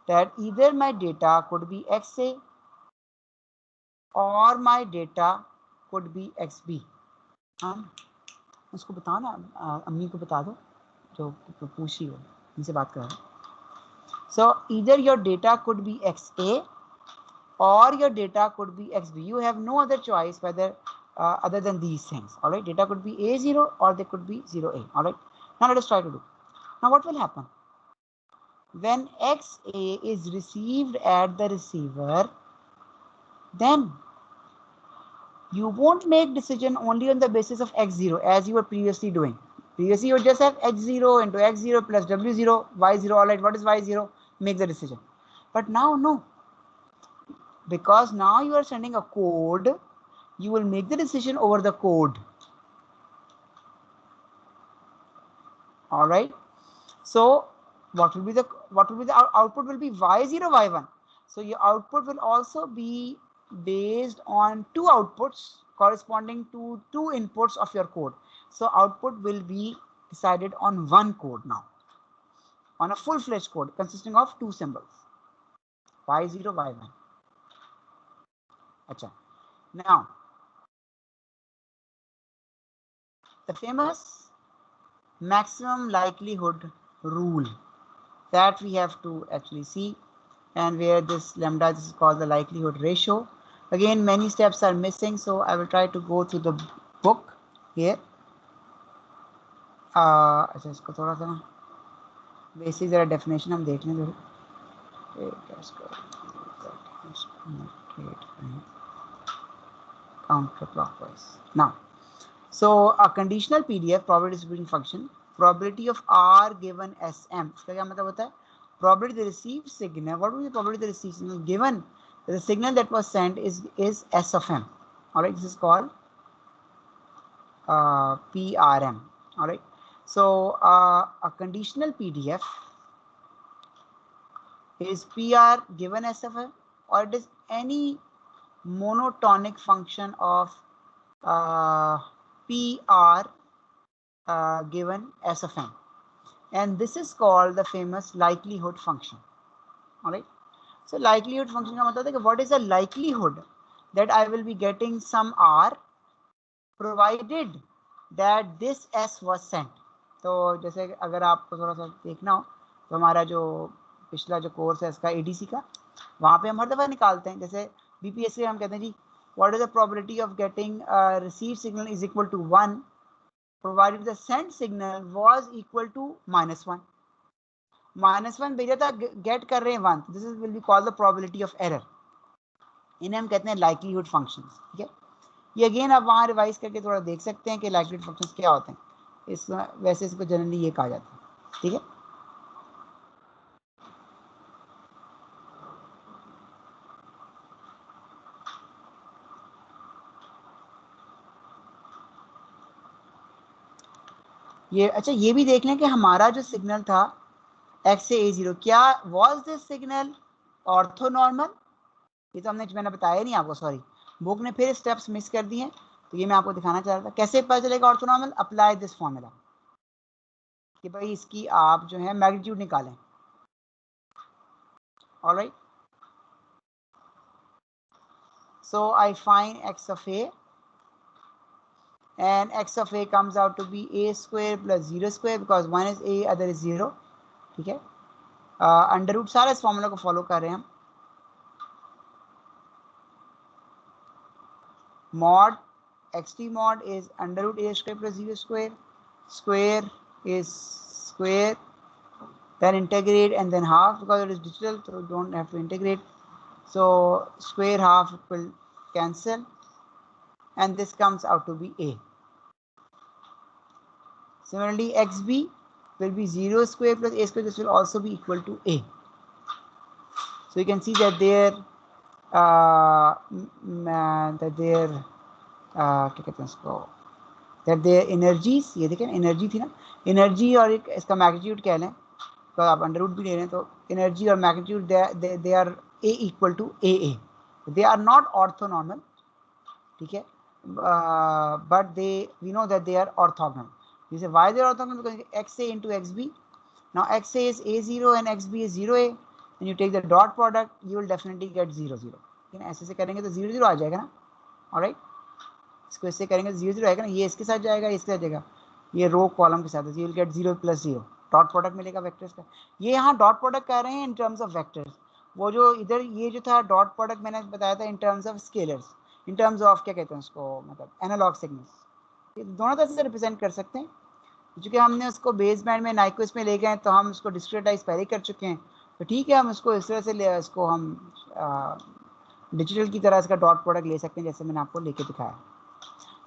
that either my data could be xa or my data could be xb. हाँ, उसको बताओ ना, अम्मी को बता दो जो पूछी हो, उनसे बात कर रहा है। So either your data could be xa or your data could be xb. You have no other choice whether other than these things. All right, data could be a0 or they could be 0a. All right, now let us try to do. Now what will happen? when XA is received at the receiver, then you won't make decision only on the basis of X0 as you were previously doing. Previously, you just have X0 into X0 plus W0, Y0. All right, what is Y0? Make the decision. But now, no. Because now you are sending a code, you will make the decision over the code. All right. So what will be the output will be Y0, Y1. So your output will also be based on two outputs corresponding to two inputs of your code. So output will be decided on one code now, on a full-fledged code consisting of two symbols, Y0, Y1. Achha. Now, the famous maximum likelihood rule that we have to actually see, and where this lambda, this is called the likelihood ratio. Again, many steps are missing, so I will try to go through the book here. अच्छा इसको थोड़ा सा ना basic जरा definition हम देख लें counterclockwise. Now, so a conditional PDF probability distribution function, probability of R given SM. इसका क्या मतलब होता है? Probability the received signal. What will be the probability the received signal given the signal that was sent is S of M. All right, this is called PRM. All right. So a conditional PDF is PR given S of M, or it is any monotonic function of PR given S of M, and this is called the famous likelihood function. All right. So likelihood function का मतलब है कि what is the likelihood that I will be getting some R provided that this S was sent. तो जैसे अगर आपको थोड़ा सा देखना हो तो हमारा जो पिछला जो कोर्स है इसका ADC का, वहाँ पे हम हर दफ़ा निकालते हैं. जैसे BPSC हम कहते हैं जी what is the probability of getting a received signal is equal to 1 provided the sent signal was equal to -1. -1 भेजा था, गेट कर रहे हैं 1. This is will be called the probability of error. इन्हें हम कहते हैं लाइक्लीहुड फंक्शंस. ठीक है, ये अगेन आप वहाँ रिवाइज करके थोड़ा देख सकते हैं कि लाइक्लीहुड फंक्शंस क्या होते हैं. इस वैसे इसको जनरली ये कहा जाता है. ठीक है, ये अच्छा ये भी देख लें कि हमारा जो सिग्नल था x से a0, क्या वाज दिस सिग्नल ऑर्थोनॉर्मल? ये तो मैंने बताया नहीं आपको, सॉरी, बुक ने फिर स्टेप्स मिस कर दिए, तो ये मैं आपको दिखाना चाह रहा था. कैसे पता चलेगा ऑर्थोनॉर्मल? अप्लाई दिस फॉर्मूला कि भाई इसकी आप जो है मैग्नीट्यूड निकालें. Alright, so I find x of a, and x of a comes out to be a square plus 0 square because one is a, other is 0. ठीक है, अंडर रूट सारा इस फॉर्मूला को फॉलो कर रहे हैं हम. mod xt mod is under root a square plus 0 square. Square is square, then integrate and then half because it is digital, so don't have to integrate. So square half will cancel and this comes out to be a. Similarly, xb will be 0 square plus a square. This will also be equal to a. So you can see that there क्या कहते हैं इसको, that their energies, ये देखें energy थी ना, energy और एक इसका मैग्नीट्यूड कह लें, तो आप अंडर रूट भी ले रहे हैं तो एनर्जी और magnitude they are a equal to a, they are not orthonormal. ठीक है, but they we know that they are orthogonal. जैसे why they are orthogonal? Because xa into xb, now xa is a0 and xb is 0a, and you take the dot product, you will definitely get 0 0. ऐसे से करेंगे तो 0 0 आ जाएगा ना. Alright, इसको इससे करेंगे तो 0 0 आएगा ना, ये इसके साथ जाएगा, इसके साथ जाएगा, ये रो कॉलम के साथ, you will get 0 plus 0. Dot product मिलेगा वेक्टर्स का. ये यहाँ डॉट प्रोडक्ट कर रहे हैं इन टर्म्स ऑफ वेक्टर्स. वो जो इधर ये जो था डॉट प्रोडक्ट मैंने बताया था in terms of scalars, in terms of क्या कहते हैं उसको, मतलब एनालॉग सिग्नल्स. ये दोनों तरह से रिप्रेजेंट कर सकते हैं. क्योंकि हमने उसको बेस बैंड में नाइक्विस्ट में ले गए तो हम उसको डिस्क्रिटाइज पहले कर चुके हैं, तो ठीक है, हम इसको इस तरह से ले, इसको हम डिजिटल की तरह इसका डॉट प्रोडक्ट ले सकते हैं, जैसे मैंने आपको लेके दिखाया.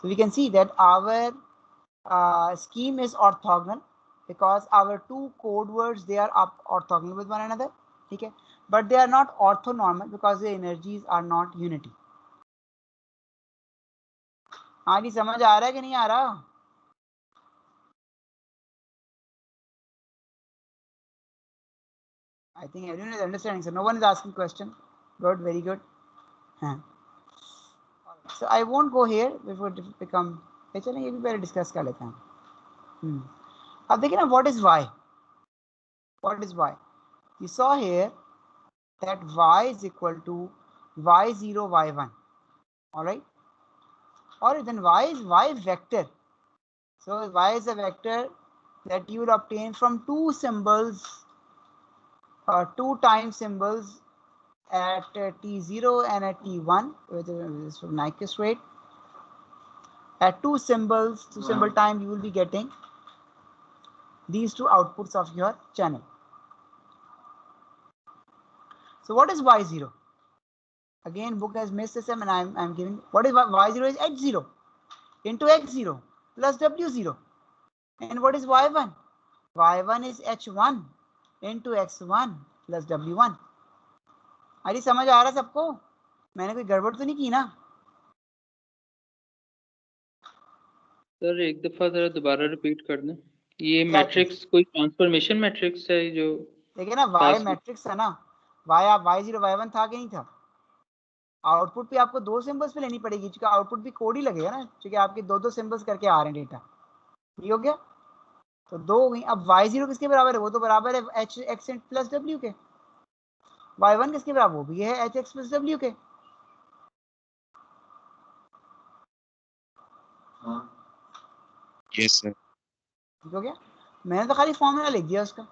So we can see that our scheme is orthogonal because our two code words, they are orthogonal with one another. ठीक है, but they are not orthonormal because the energies are not unity. हाँ जी, समझ आ रहा है कि नहीं आ रहा? I think everyone is understanding, so no one is asking question. Good, very good. So I won't go here before it become. चलिए ये भी पहले डिस्कस कर लेते हैं. अब देखिए ना, what is y? What is y? You saw here that y is equal to y0 y1. All right, or then y is y vector. So y is a vector that you will obtain from two symbols, two time symbols at t0 and at t1 with this Nyquist rate. At two symbols, two symbol time, you will be getting these two outputs of your channel. So what is y0? Again, book has missed this, and I'm giving what is y0 is h0 into x0 plus w0. And what is y1? y1 is h1 into x1 plus w1. अरे समझ आ रहा सबको? मैंने कोई गड़बड़ तो नहीं की ना? सर एक दफा जरा दोबारा रिपीट कर दें. ये मैट्रिक्स कोई ट्रांसफॉर्मेशन मैट्रिक्स है जो देखिए ना, y मैट्रिक्स है ना, y आप y0 y1 था कि नहीं था? आउटपुट भी आपको दो सिंबल्स पे लेनी पड़ेगी, क्योंकि आउटपुट भी कोड ही लगेगा ना, क्योंकि आपके दो दो सिंबल्स करके आ रहे हैं डेटा. ये हो गया, तो दो हो गई. अब y0 किसके बराबर है? वो तो बराबर है h x प्लस w के. y1 किसके बराबर? वो भी है h x प्लस w के. Yes sir. ठीक हो गया. मैंने तो खाली फॉर्मूला लिख दिया उसका.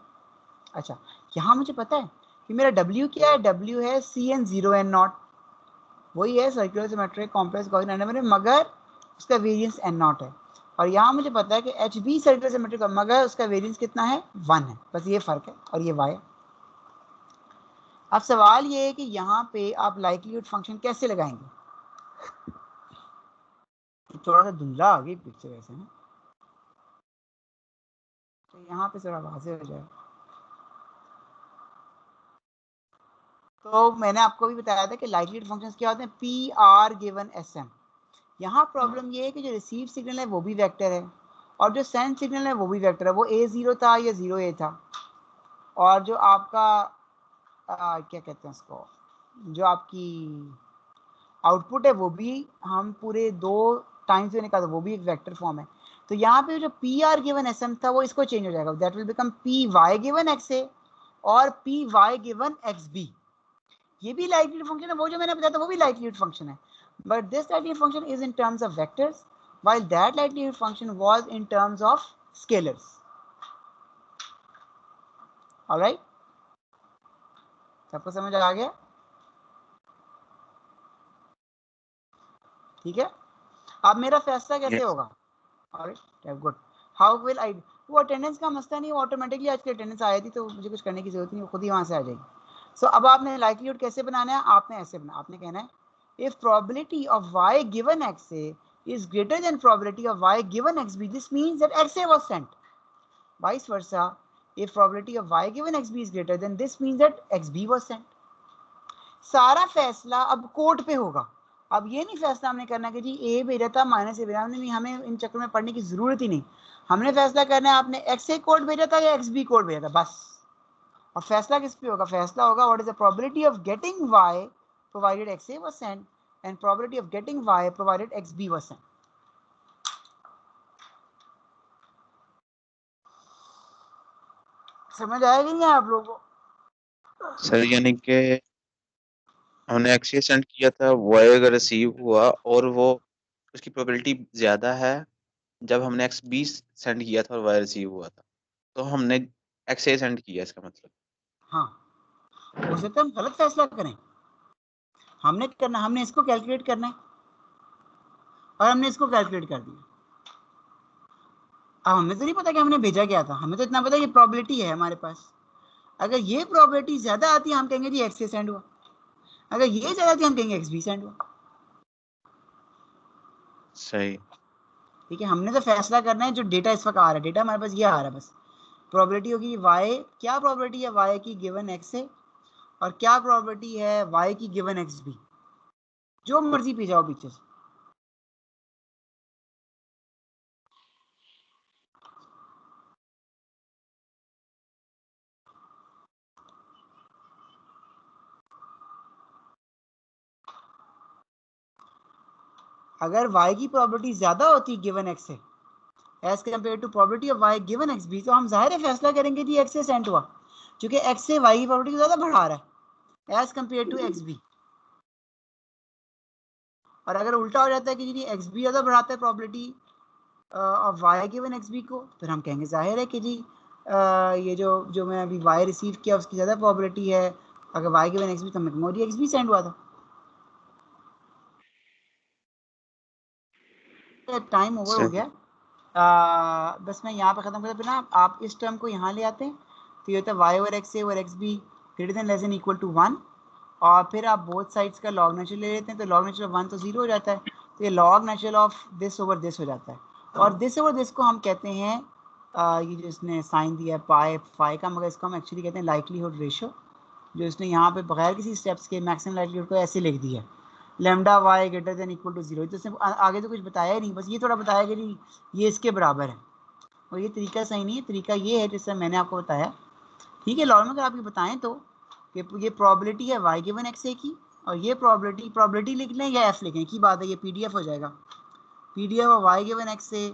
अच्छा, यहाँ मुझे पता है कि मेरा w क्या है. w है Cn0n0. वही है सर्कुलर सिमेट्रिक कॉम्प्लेक्स गॉसियन एंडोमेट्रिक, मगर उसका वेरिएंस n0 है. और यहाँ मुझे पता है कि h भी सर्कुलर सिमेट्रिक है, मगर उसका वेरिएंस कितना है? 1 है. बस ये फर्क है, और ये y है. अब सवाल ये है कि यहाँ पे आप लाइक्लीहुड फंक्शन कैसे लगाएंगे? थोड़ा सा धुंधला आ गई पिक्चर ऐसे है, तो यहाँ पे थोड़ा वाज़ेह हो जाए. तो मैंने आपको भी बताया था कि लाइक्लीहुड फंक्शंस क्या होते हैं? P are given S M. यहाँ प्रॉब्लम ये है कि जो रिसीव सिग्नल है वो भी वेक्टर है, और जो सेंड सिग्नल है वो भी वेक्टर है. वो a0 था या 0a था, और जो आपका क्या कहते हैं उसको, जो आपकी आउटपुट है वो भी हम पूरे दो टाइम्स में निकालते, वो भी एक वेक्टर फॉर्म है. तो यहाँ पे जो p are given S m था वो इसको चेंज हो जाएगा. That will become p y given x a और p y given x b. ये भी लाइक्लीहुड फंक्शन है, वो जो मैंने बताया था वो भी लाइक्लीहुड फंक्शन है, but this likelihood function is in terms of vectors, while that likelihood function was in terms of scalars. All right, सबको समझ आ गया? ठीक है. अब मेरा फैसला कैसे होगा? All right, good. How will I? वो अटेंडेंस का मसला नहीं, वो ऑटोमेटिकली आज की अटेंडेंस आई थी, तो मुझे कुछ करने की जरूरत नहीं, वो खुद ही वहां से आ जाएगी. सो अब आपने लाइक्लीहुड कैसे बनाना है? आपने ऐसे बनाना, आपने कहना है if probability of y given xa is greater than probability of y given xb, this means that xa was sent. Vice versa, if probability of y given xb is greater, then this means that xb was sent. सारा फैसला अब code पे होगा. अब ये नहीं फैसला हमने करना कि जी ए भेजा था माइनस ए भेजा, नहीं, हमें इन चक्कर में पढ़ने की जरूरत ही नहीं. हमने फैसला करना है आपने एक्स ए कोड भेजा था या एक्स बी कोड भेजा था, बस. और फैसला किस पे होगा? फैसला होगा what is the probability of getting y provided xa was sent and probability of getting y provided xb was sent. समझ आएगा नहीं आप लोगों को? सर यानी कि हमने एक्सए सेंड किया था, वो अगर रिसीव हुआ और वो उसकी प्रोबेबिलिटी ज्यादा है जब हमने एक्स बी सेंड किया था और वाई रिसीव हुआ था, तो हमने एक्सए सेंड किया, इसका मतलब. हाँ, हो सकता है हम गलत फैसला करें. हमने करना, हमने इसको कैलकुलेट करना है और हमने इसको कैलकुलेट कर दिया. अब हमें तो नहीं पता कि हमने भेजा क्या था, हमें तो इतना पता है कि प्रोबेबिलिटी है हमारे पास. अगर ये प्रोबेबिलिटी ज्यादा आती है हम कहेंगे जी एक्स ए सेंड हुआ, अगर ये ज्यादा आती है हम कहेंगे एक्स बी सेंड हुआ। सही। ठीक है, हमने तो फैसला करना है जो डेटा इस वक्त आ रहा है, डेटा हमारे पास ये आ रहा है, बस प्रोबेबिलिटी होगी वाई, क्या प्रोबेबिलिटी है वाई की गिवन एक्स ए, और क्या प्रोबेबिलिटी है वाई की गिवन एक्स बी, जो मर्जी पी जाओ पीछे से। अगर y की प्रोबेबिलिटी ज्यादा होती गिवन x से as compare to probability of y given x B, तो हम जाहिर है फैसला करेंगे जी x से सेंट हुआ, क्योंकि x से y की प्रोबेबिलिटी ज्यादा बढ़ा रहा है as compare to X B. और अगर उल्टा हो जाता है कि जी एक्स बी ज्यादा बढ़ाता है probability of y given x B को, फिर हम कहेंगे जाहिर है कि जी ये जो जो मैं अभी y रिसीव किया उसकी ज्यादा प्रोबेबिलिटी है, अगर y गिवन एक्स बी तो मैं कहूँगा एक्स बी सेंड हुआ था। टाइम ओवर हो सही। गया, बस मैं यहाँ पे खत्म करता, फिर ना आप इस टर्म को यहाँ ले आते हैं तो ये होता है Y over X A over X B greater than less than equal to 1, और फिर आप बोथ साइड्स का लॉग नेचुरल ले लेते हैं, तो लॉग नेचुरल ऑफ 1 तो 0 हो जाता है, तो ये log natural of this over this हो जाता है, और दिस ओवर दिस को हम कहते हैं ये जो इसने साइन दिया है पाई फाई का, मगर इसको हम एक्चुअली कहते हैं लाइकलीहुड रेशियो, जो इसने यहाँ पे बगैर किसी स्टेप्स के मैक्सिमम लाइकलीहुड को ऐसे लिख दिया है lambda Y greater than equal to 0, तो इसने आगे तो कुछ बताया ही नहीं, बस ये थोड़ा बताया कि नहीं ये इसके बराबर है, और ये तरीका सही नहीं है, तरीका ये है जिससे मैंने आपको बताया। ठीक है, लॉग में अगर आप ये बताएं तो ये प्रोबेबिलिटी है y गिवन एक्स ए की, और ये प्रोबेबिलिटी लिख लें या f लिखें की बात है, ये पीडीएफ हो जाएगा, PDF of y given x a,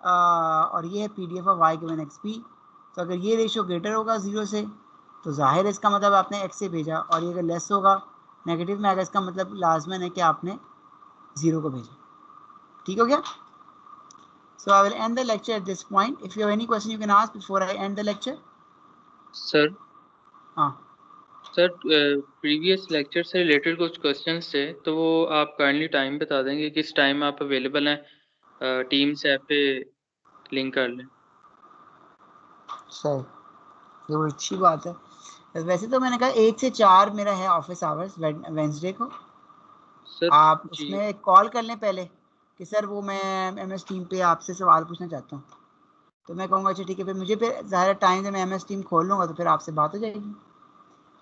और ये है PDF of y given x b. तो अगर ये रेशियो ग्रेटर होगा 0 से तो जाहिर है इसका मतलब आपने x से भेजा, और ये अगर लेस होगा नेगेटिव में आएगा, इसका मतलब लाजमन है कि आपने 0 को भेजा। ठीक हो गया? So I will end the lecture at this point. If you have any question, you can ask before I end the lecture. Sir हाँ सर प्रीवियस लेक्चर से रिलेटेड कुछ क्वेश्चंस थे, तो वो आप काइंडली टाइम बता देंगे किस टाइम आप अवेलेबल हैं, टीम्स ऐप पे लिंक कर लें। सही, ये बड़ी अच्छी बात है। वैसे तो मैंने कहा 1 से 4 मेरा है ऑफिस आवर्स वेंसडे को, सर आप जी उसमें कॉल कर लें पहले कि सर वो मैं MS टीम पे आपसे सवाल पूछना चाहता हूँ, तो मैं कहूँगा अच्छा ठीक है, फिर मुझे फिर ज़ाहिर टाइम से मैं MS टीम खोल लूँगा तो फिर आपसे बात हो जाएगी।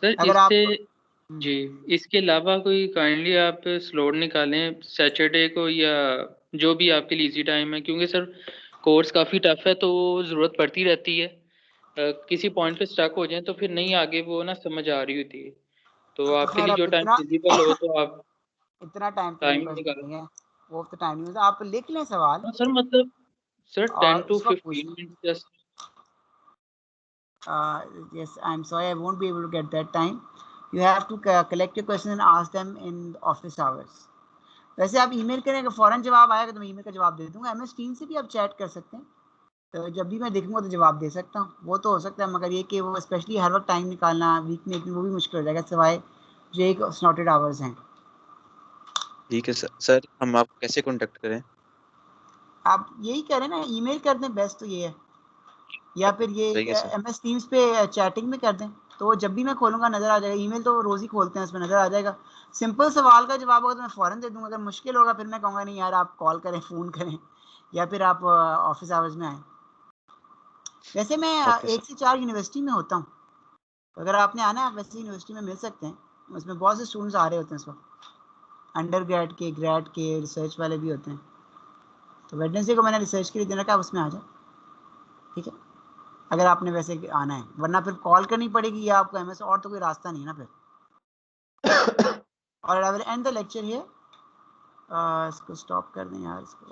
सर अगर इससे आप जी इसके अलावा कोई काइंडली आप स्लॉट निकालें सैटरडे को या जो भी आपके लिए इजी टाइम है, क्योंकि सर कोर्स काफ़ी टफ है तो ज़रूरत पड़ती रहती है, किसी पॉइंट पे स्टक हो जाए तो फिर नहीं आगे वो ना समझ आ रही होती है, तो तो आपके खैर लिए अब जो टाइम फिजिबल हो तो आप इतना टाइम तो मेरे टाइम पास निकाल। नहीं है, वो तो टाइम नहीं होता, आप लिख लें सवाल हाँ सर मतलब सर और 10 to उस वक्त पूछ 15 minute just. yes, I'm sorry, I won't be able to get that time. You have to collect your questions and ask them in office hours. वैसे आप ईमेल करें, अगर फौरन जवाब आएगा तो मैं ईमेल का जवाब दे दूंगा, MS टीम से भी आप चैट कर सकते हैं, तो जब भी मैं देखूंगा तो जवाब दे सकता हूँ, वो तो हो सकता है, मगर ये कि वो स्पेशली हर वक्त टाइम निकालना वीक में एक दिन वो भी मुश्किल हो जाएगा, सिवाय जो एक स्लॉटेड आवर्स हैं। ठीक है सर। सर हम आपको कैसे कांटेक्ट करें? आप यही करें ना, ईमेल कर दें, बेस्ट तो ये है, या फिर ये सही है सर। MS टीम्स पे चैटिंग में कर दें, तो जब भी मैं खोलूंगा नजर आ जाएगा, ईमेल तो रोज ही खोलते हैं उसमें नजर आ जाएगा, सिंपल सवाल का जवाब होगा तो मैं फौरन दे दूंगा, अगर मुश्किल होगा फिर मैं कहूँगा नहीं यार आप कॉल करें, फ़ोन करें, या फिर आप ऑफिस आवर्स में आए। वैसे मैं ओके 1 सर। से 4 यूनिवर्सिटी में होता हूँ, अगर आपने आना है आप वैसे यूनिवर्सिटी में मिल सकते हैं, उसमें बहुत से स्टूडेंट्स आ रहे होते हैं इस वक्त, अंडर ग्रेड के, ग्रेड के, रिसर्च वाले भी होते हैं, तो वेडनेसडे को मैंने रिसर्च के लिए दिन रखा, उसमें आ जाए। ठीक है, अगर आपने वैसे आना है, वरना फिर कॉल करनी पड़ेगी या आपको MS, और तो कोई रास्ता नहीं है ना फिर। और I will and the lecture here, इसको स्टॉप कर दें यार इसको।